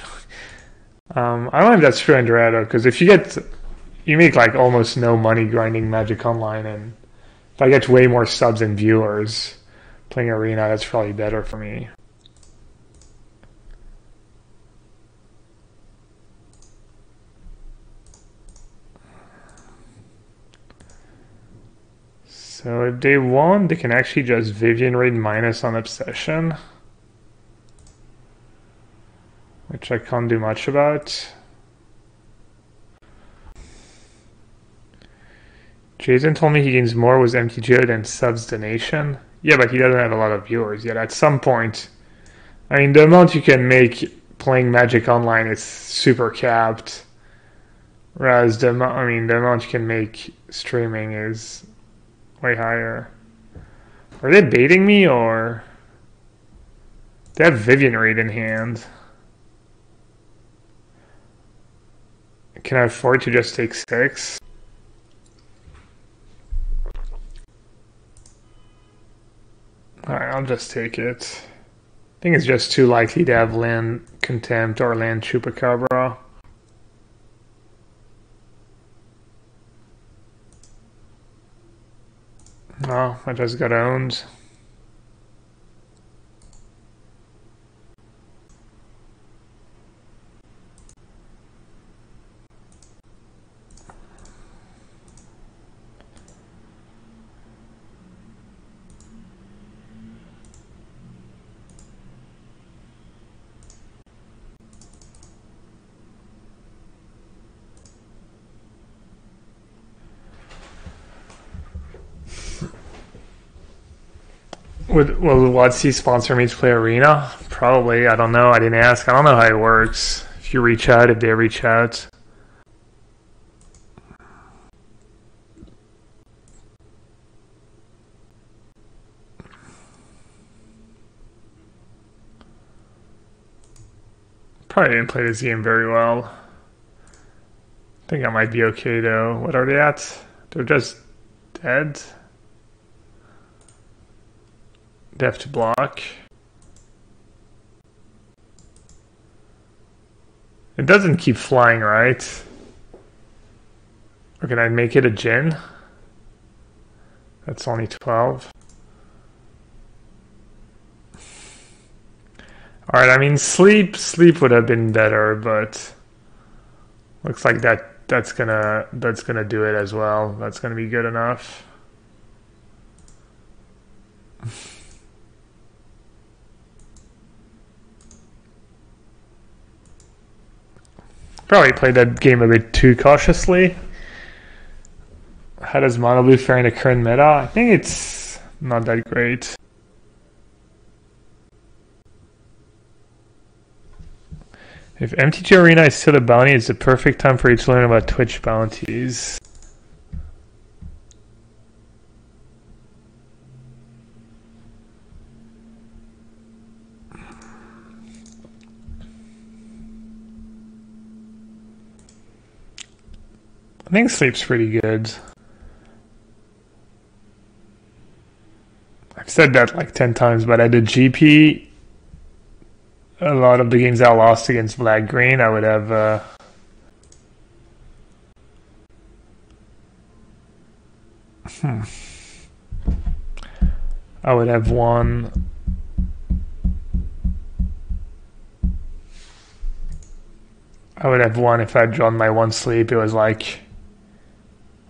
I don't know if that's true, Andrea, though, because if you make like almost no money grinding Magic Online, and if I get way more subs and viewers playing Arena, that's probably better for me. So if they want, they can actually just Vivian Raid minus on Obsession, which I can't do much about. Jason told me he gains more with MTGO than subs donation. Yeah, but he doesn't have a lot of viewers yet. At some point, I mean, the amount you can make playing Magic Online is super capped, whereas the amount you can make streaming is way higher. Are they baiting me, or they have Vivian Raid in hand? Can I afford to just take 6? Alright, I'll just take it. I think it's just too likely to have land Contempt or land Chupacabra. Oh, I just got owned. Will WotC sponsor me to play Arena? Probably. I don't know. I didn't ask. I don't know how it works. If you reach out, if they reach out. Probably didn't play this game very well. I think I might be okay though. What are they at? They're just dead. They have to block. It doesn't keep flying, right? Or can I make it a Jin? That's only 12. Alright, I mean sleep would have been better, but looks like that's gonna do it as well. That's gonna be good enough. Probably played that game a bit too cautiously. How does Mono Blue fare in the current meta? I think it's not that great. If MTG Arena is still a bounty, it's the perfect time for you to learn about Twitch bounties. I think sleep's pretty good. I've said that like 10 times, but I did GP. A lot of the games I lost against Black Green, I would have I would have won. I would have won if I'd drawn my one sleep. It was like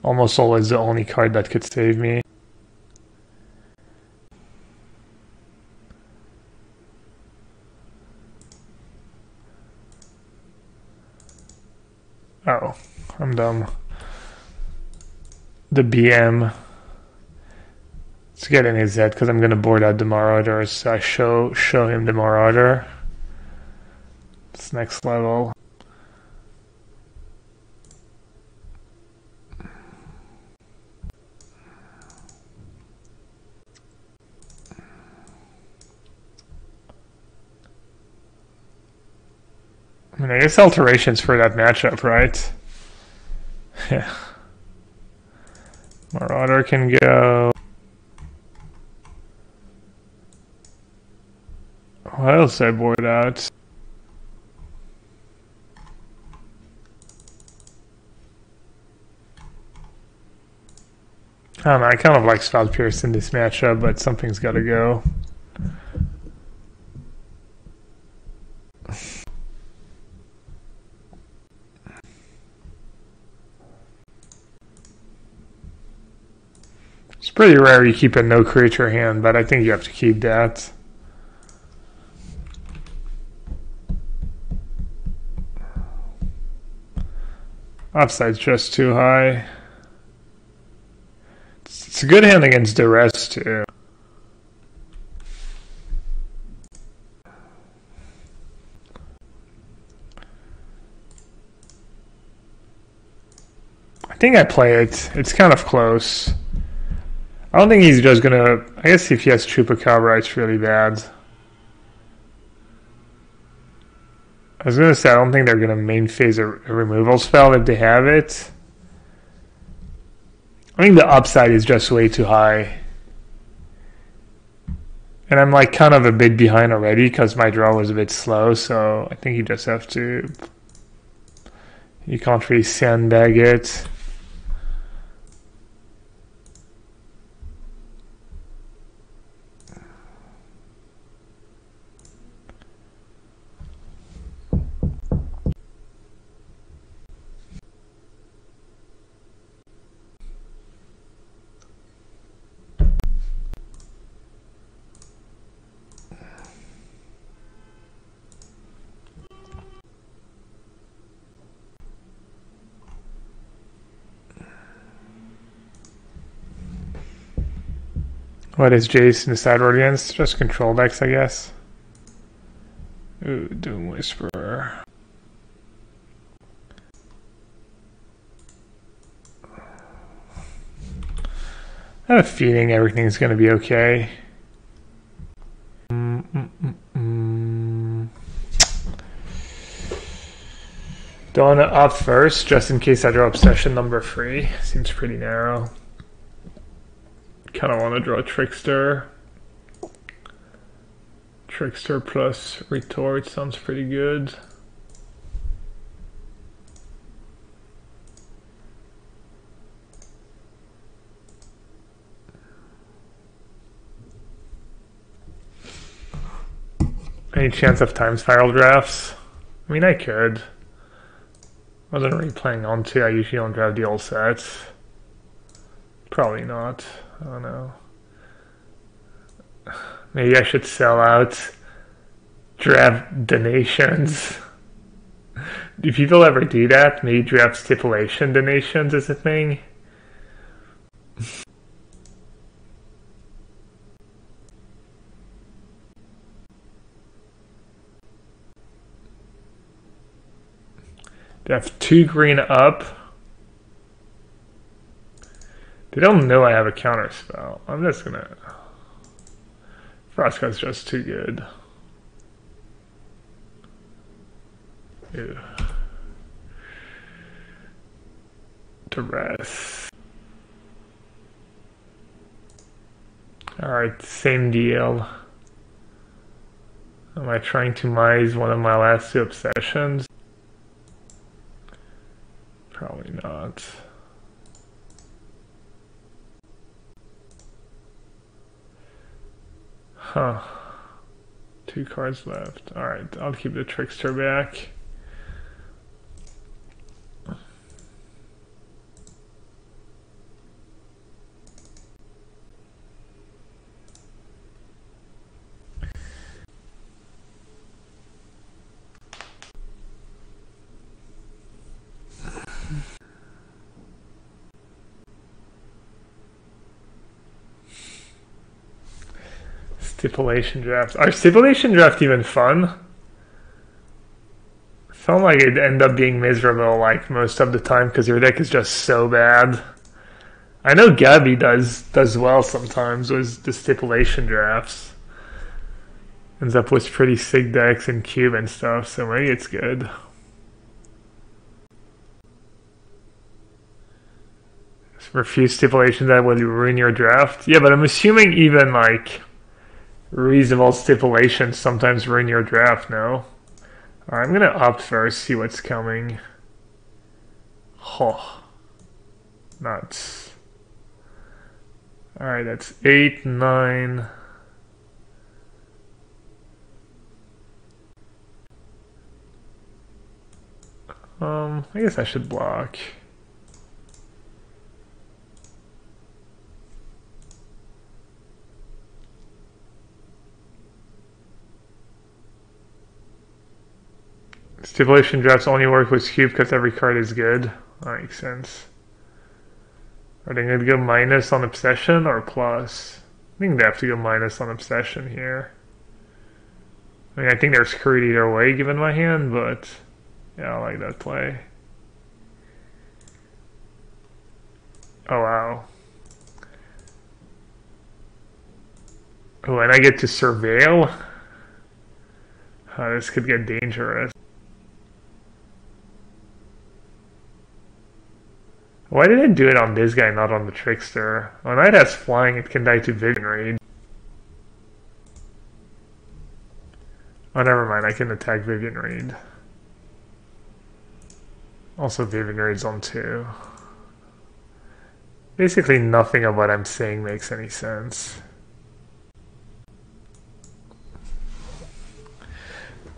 almost always the only card that could save me. Oh, I'm dumb. The BM. Let's get in his head because I'm gonna board out the Marauder. So I show him the Marauder. It's next level. I mean, I guess alterations for that matchup, right? Yeah. Marauder can go. What else did I board out? I don't know, I kind of like Spot Pierce in this matchup, but something's got to go. It's pretty rare you keep a no creature hand, but I think you have to keep that. Upside's just too high. It's a good hand against duress too. I think I play it. It's kind of close. I don't think he's just gonna... I guess if he has Chupacabra, it's really bad. I was gonna say, I don't think they're gonna main phase a removal spell if they have it. I think the upside is just way too high. And I'm like kind of a bit behind already because my draw was a bit slow, so I think you just have to... You can't really sandbag it. What is Jace in the sideboard against? Just control decks, I guess. Ooh, Doom Whisperer. I have a feeling everything's going to be okay. Don't want to opt first, just in case I draw Obsession number 3. Seems pretty narrow. Kind of want to draw Trickster. Trickster plus Retort sounds pretty good. Any chance of time spiral drafts? I mean, I could. Wasn't really planning on to. I usually don't draft the old sets. Probably not. I don't know. Maybe I should sell out draft donations. Do people ever do that? Maybe draft stipulation donations is a thing? They have 2 green up. They don't know I have a counter spell. I'm just gonna... Frostcut's just too good. Ew. Duress. Alright, same deal. Am I trying to mise one of my last 2 obsessions? Probably not. Huh. 2 cards left. Alright, I'll keep the Trickster back. Stipulation draft. Are stipulation draft even fun? Felt like it'd end up being miserable like most of the time because your deck is just so bad. I know Gabby does well sometimes with the stipulation drafts. Ends up with pretty sick decks and cube and stuff, so maybe it's good. Refuse stipulation that would ruin your draft. Yeah, but I'm assuming even like reasonable stipulations sometimes ruin your draft, no? Alright, I'm gonna opt first, see what's coming. Oh. Nuts. Alright, that's 8, 9. I guess I should block. Stipulation drafts only work with cube because every card is good. That makes sense. Are they going to go minus on obsession or plus? I think they have to go minus on obsession here. I mean, I think they're screwed either way given my hand, but yeah, I like that play. Oh wow. Oh, and I get to surveil? This could get dangerous. Why did I do it on this guy, not on the trickster? When Knight has flying, it can die to Vision Raid. Oh, never mind, I can attack Vision Raid. Also, Vision Raid's on 2. Basically, nothing of what I'm saying makes any sense.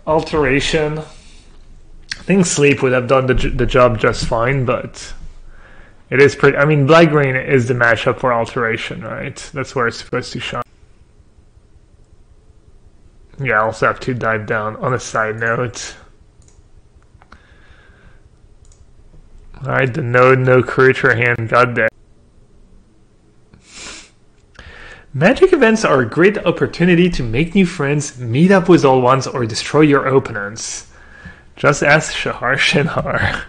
Alteration. I think Sleep would have done the job just fine, but it is pretty. I mean, Black Green is the matchup for Alteration, right? That's where it's supposed to shine. Yeah, I also have to dive down. On a side note. Alright, the no creature hand got there. Magic events are a great opportunity to make new friends, meet up with old ones, or destroy your opponents. Just ask Shahar Shinhar.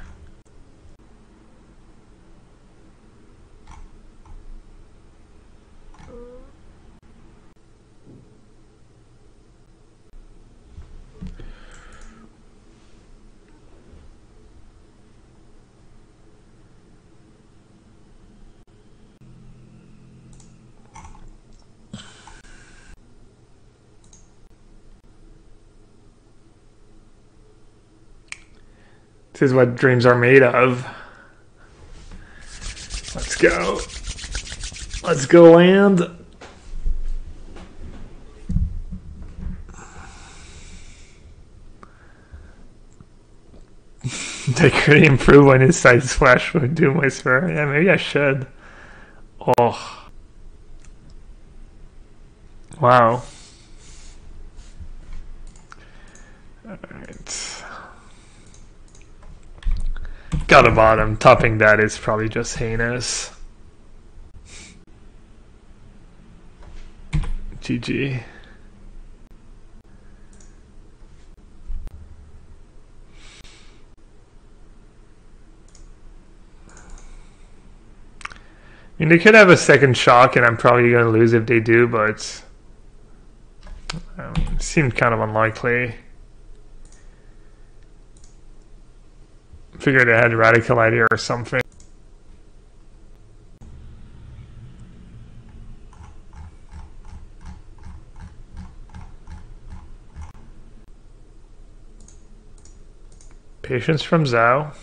This is what dreams are made of. Let's go. Let's go land. They could improve when his side splash with Doom Whisper. Yeah, maybe I should. Oh. Wow. Alright. Got a bottom. Topping that is probably just heinous. GG. I mean, they could have a second shock, and I'm probably going to lose if they do, but it seemed kind of unlikely. Figured I had a radical idea or something. Patience from Zhao.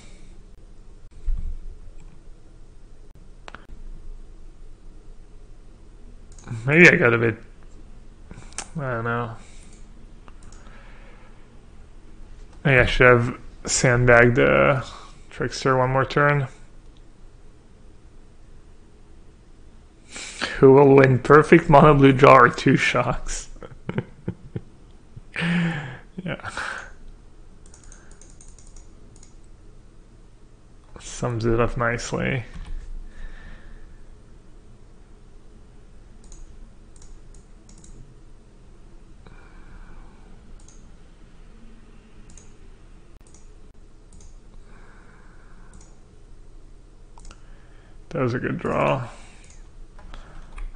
Maybe I got a bit... I don't know. Maybe I should have sandbagged the trickster one more turn. Who will win? Perfect mono blue draw or 2 shocks? Yeah. Sums it up nicely. That was a good draw.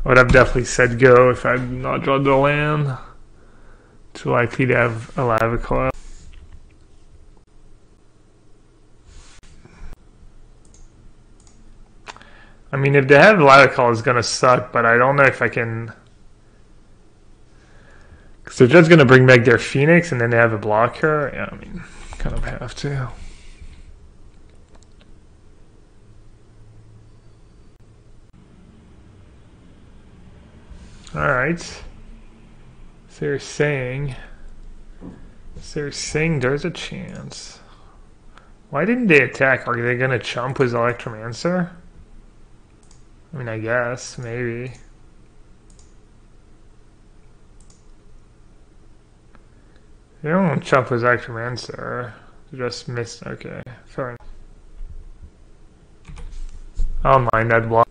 I would have definitely said go if I had not drawn the land. Too likely to have a lava coil. I mean, if they have Lyrical, it's gonna suck, but I don't know if I can. Because they're just gonna bring back their Phoenix and then they have a blocker. Yeah, I mean, kind of have to. Alright. So you're saying. There's a chance. Why didn't they attack? Are they gonna chump with Electromancer? I mean, I guess, maybe. They don't chump with Electromancer. They just missed. Okay, fair enough. I don't mind that block.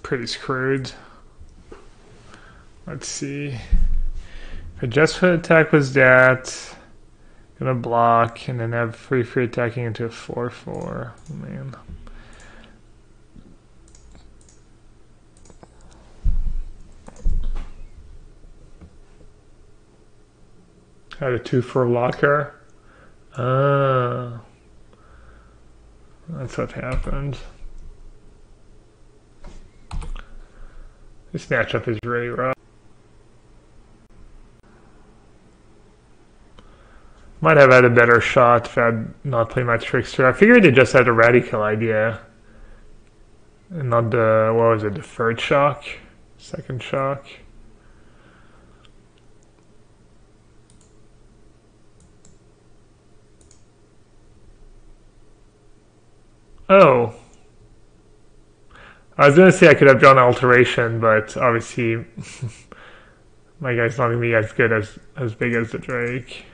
Pretty screwed. Let's see. If I just put attack was that, gonna block and then have free attacking into a 4/4. Oh, man. Had a 2/4 blocker. That's what happened. This matchup is really rough. Might have had a better shot if I had not played my Trickster. I figured they just had a radical idea. And not the, what was it, the third shock? Second shock? Oh. I was going to say I could have drawn Alteration, but obviously my guy's not going to be as good as big as the Drake.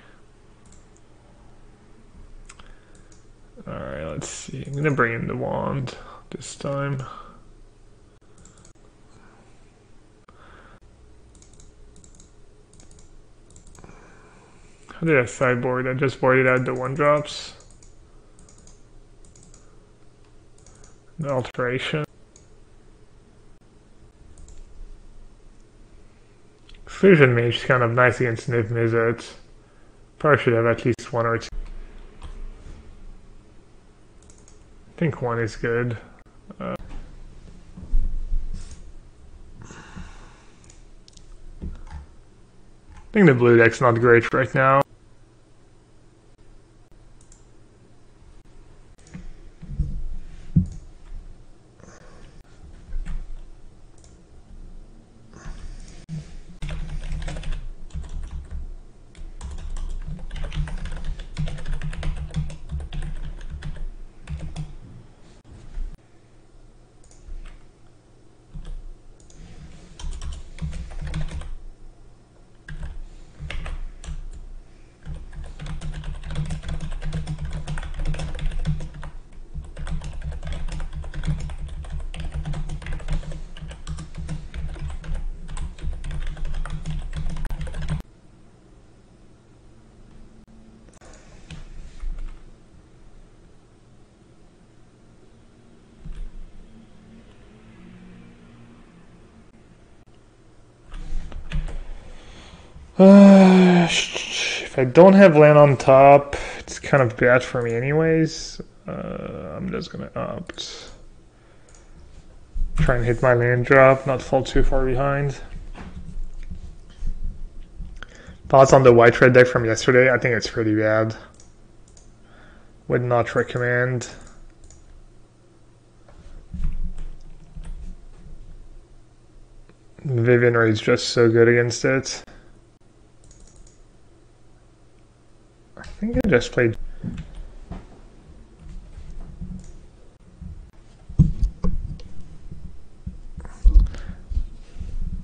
Alright, let's see. I'm going to bring in the Wand this time. How did I sideboard? I just boarded out the 1-drops. The Alteration. Exclusion Mage is kind of nice against Niv Mizzet. Probably should have at least 1 or 2. I think 1 is good. I think the blue deck's not great right now. If I don't have land on top, it's kind of bad for me anyways. I'm just gonna opt. Try and hit my land drop, not fall too far behind. Thoughts on the white red deck from yesterday? I think it's pretty bad. Would not recommend. Vivian Ray is just so good against it. I think I just played.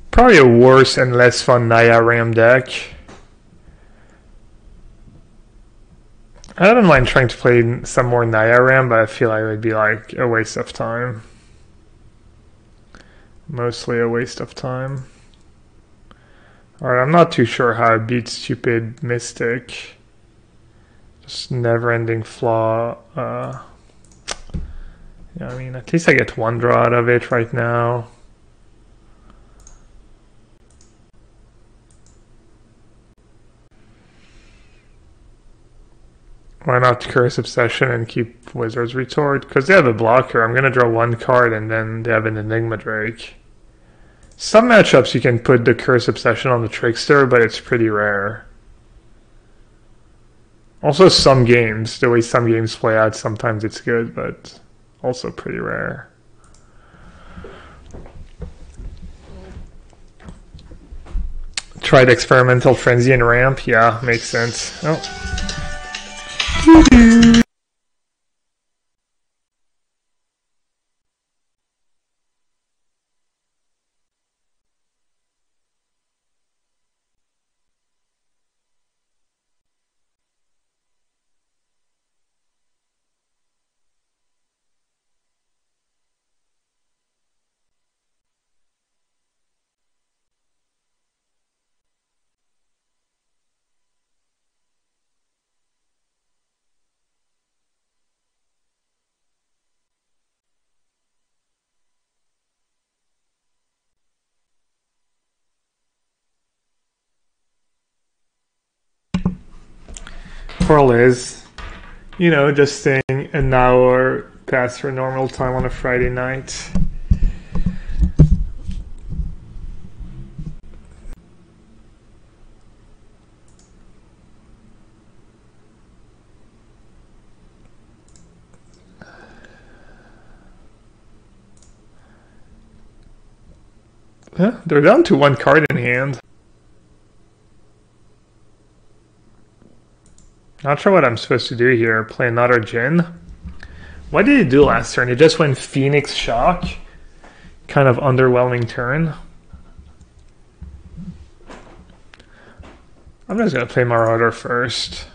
Probably a worse and less fun Naya Ram deck. I don't mind trying to play some more Naya Ram, but I feel like it would be like a waste of time. Mostly a waste of time. Alright, I'm not too sure how I beat stupid Mystic. Just never-ending flaw. Yeah, I mean, at least I get one draw out of it right now. Why not Curse Obsession and keep Wizard's Retort? Because they have a blocker. I'm going to draw one card and then they have an Enigma Drake. Some matchups you can put the Curse Obsession on the Trickster, but it's pretty rare. Also some games, the way some games play out, sometimes it's good, but also pretty rare. Tried Experimental Frenzy and Ramp? Yeah, makes sense. Oh. Pearl is, you know, just staying an hour past her normal time on a Friday night. Huh? They're down to one card in hand. Not sure what I'm supposed to do here. Play another Djinn. What did he do last turn? He just went Phoenix Shock. Kind of underwhelming turn. I'm just going to play Marauder first.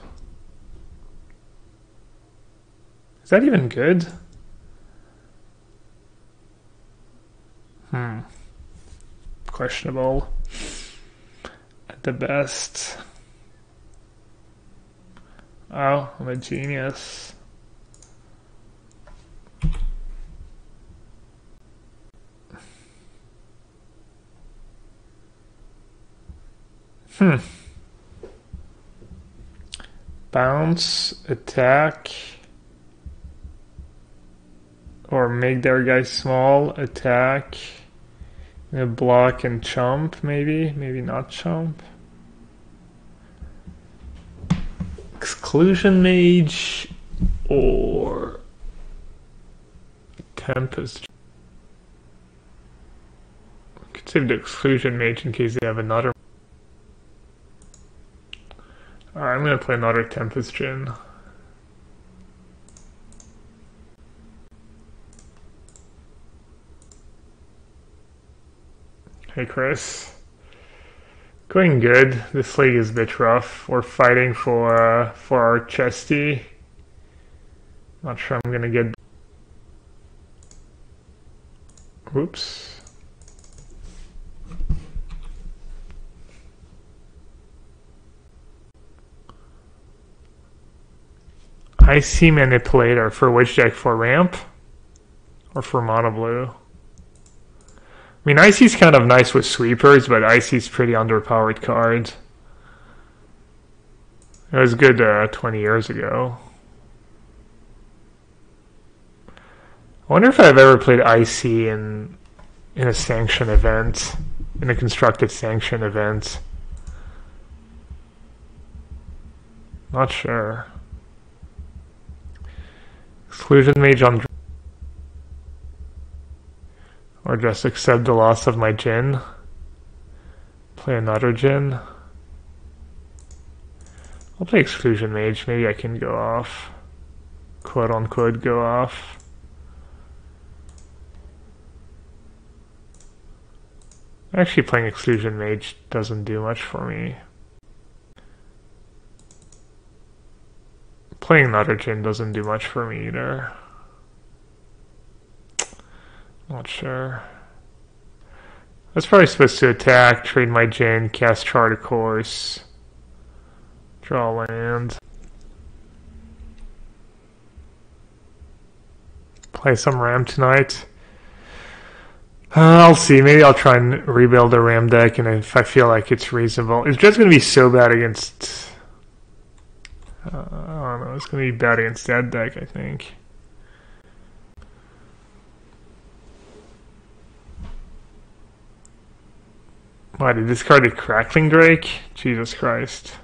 Is that even good? Questionable. At the best. Oh, I'm a genius. Bounce, attack, or make their guy small, attack, block and chump, maybe not chump. Exclusion Mage or Tempest. I could save the Exclusion Mage in case they have another. Alright, I'm gonna play another Tempest Djinn. Hey Chris. Going good. This league is a bit rough. We're fighting for our chesty. Not sure I'm gonna get. Oops. Icy Manipulator for which deck? For ramp or for mono blue? I mean, Icy's kind of nice with sweepers, but Icy's pretty underpowered card. It was good 20 years ago. I wonder if I've ever played Icy in a sanction event, in a constructed sanction event. Not sure. Exclusion Mage on. Or just accept the loss of my Djinn. Play another Djinn. I'll play Exclusion Mage. Maybe I can go off. Quote unquote go off. Actually playing Exclusion Mage doesn't do much for me. Playing another Djinn doesn't do much for me either. Not sure. I was probably supposed to attack, trade my Djinn, cast Chart of Course, draw land. Play some Ram tonight. I'll see. Maybe I'll try and rebuild a Ram deck, and if I feel like it's reasonable. It's just going to be so bad against... I don't know. It's going to be bad against that deck, I think. Why, they discarded Crackling Drake? Jesus Christ.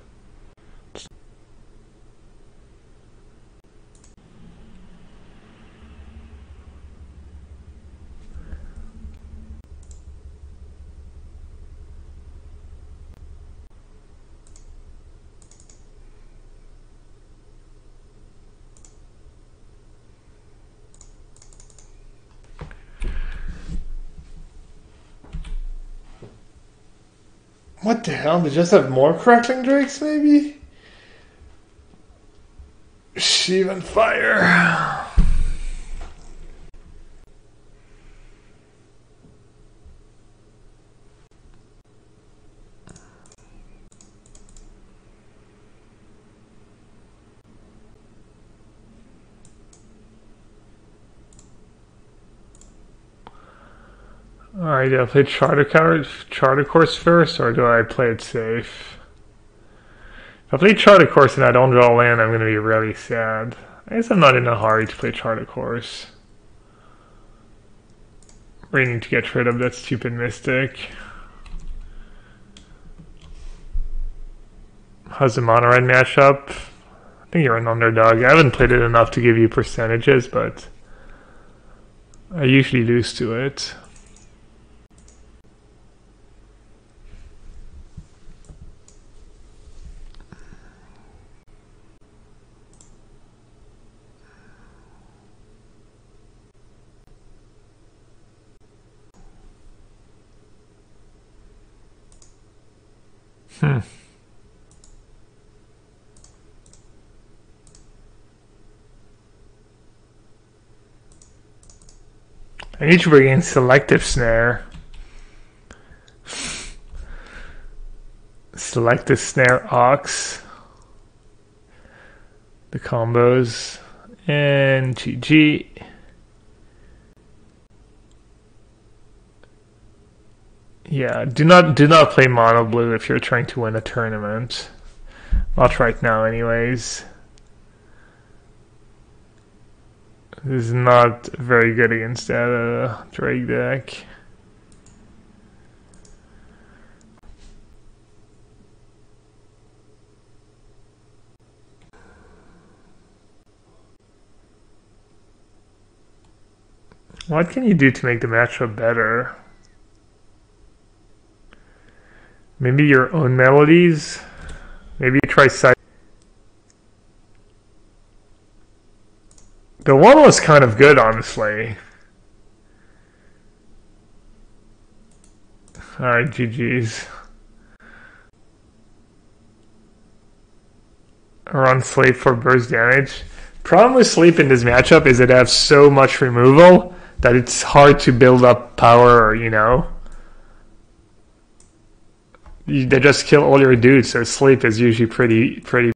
What the hell? They just have more Crackling Drakes, maybe? Shivan Fire. Alright, do I play Charter Course first, or do I play it safe? If I play Charter Course and I don't draw land, I'm going to be really sad. I guess I'm not in a hurry to play Charter Course. We need to get rid of that stupid Mystic. How's the mono red matchup? I think you're an underdog. I haven't played it enough to give you percentages, but I usually lose to it. I need to bring in Selective Snare. Selective Snare Ox. The combos. And GG. Yeah, do not play mono blue if you're trying to win a tournament. Not right now anyways. This is not very good against that Drake deck. What can you do to make the matchup better? Maybe your own melodies? Maybe you try side. The one was kind of good, honestly. Alright, GG's. Run Sleep for burst damage. Problem with Sleep in this matchup is it has so much removal that it's hard to build up power, or, you know. They just kill all your dudes, so Sleep is usually pretty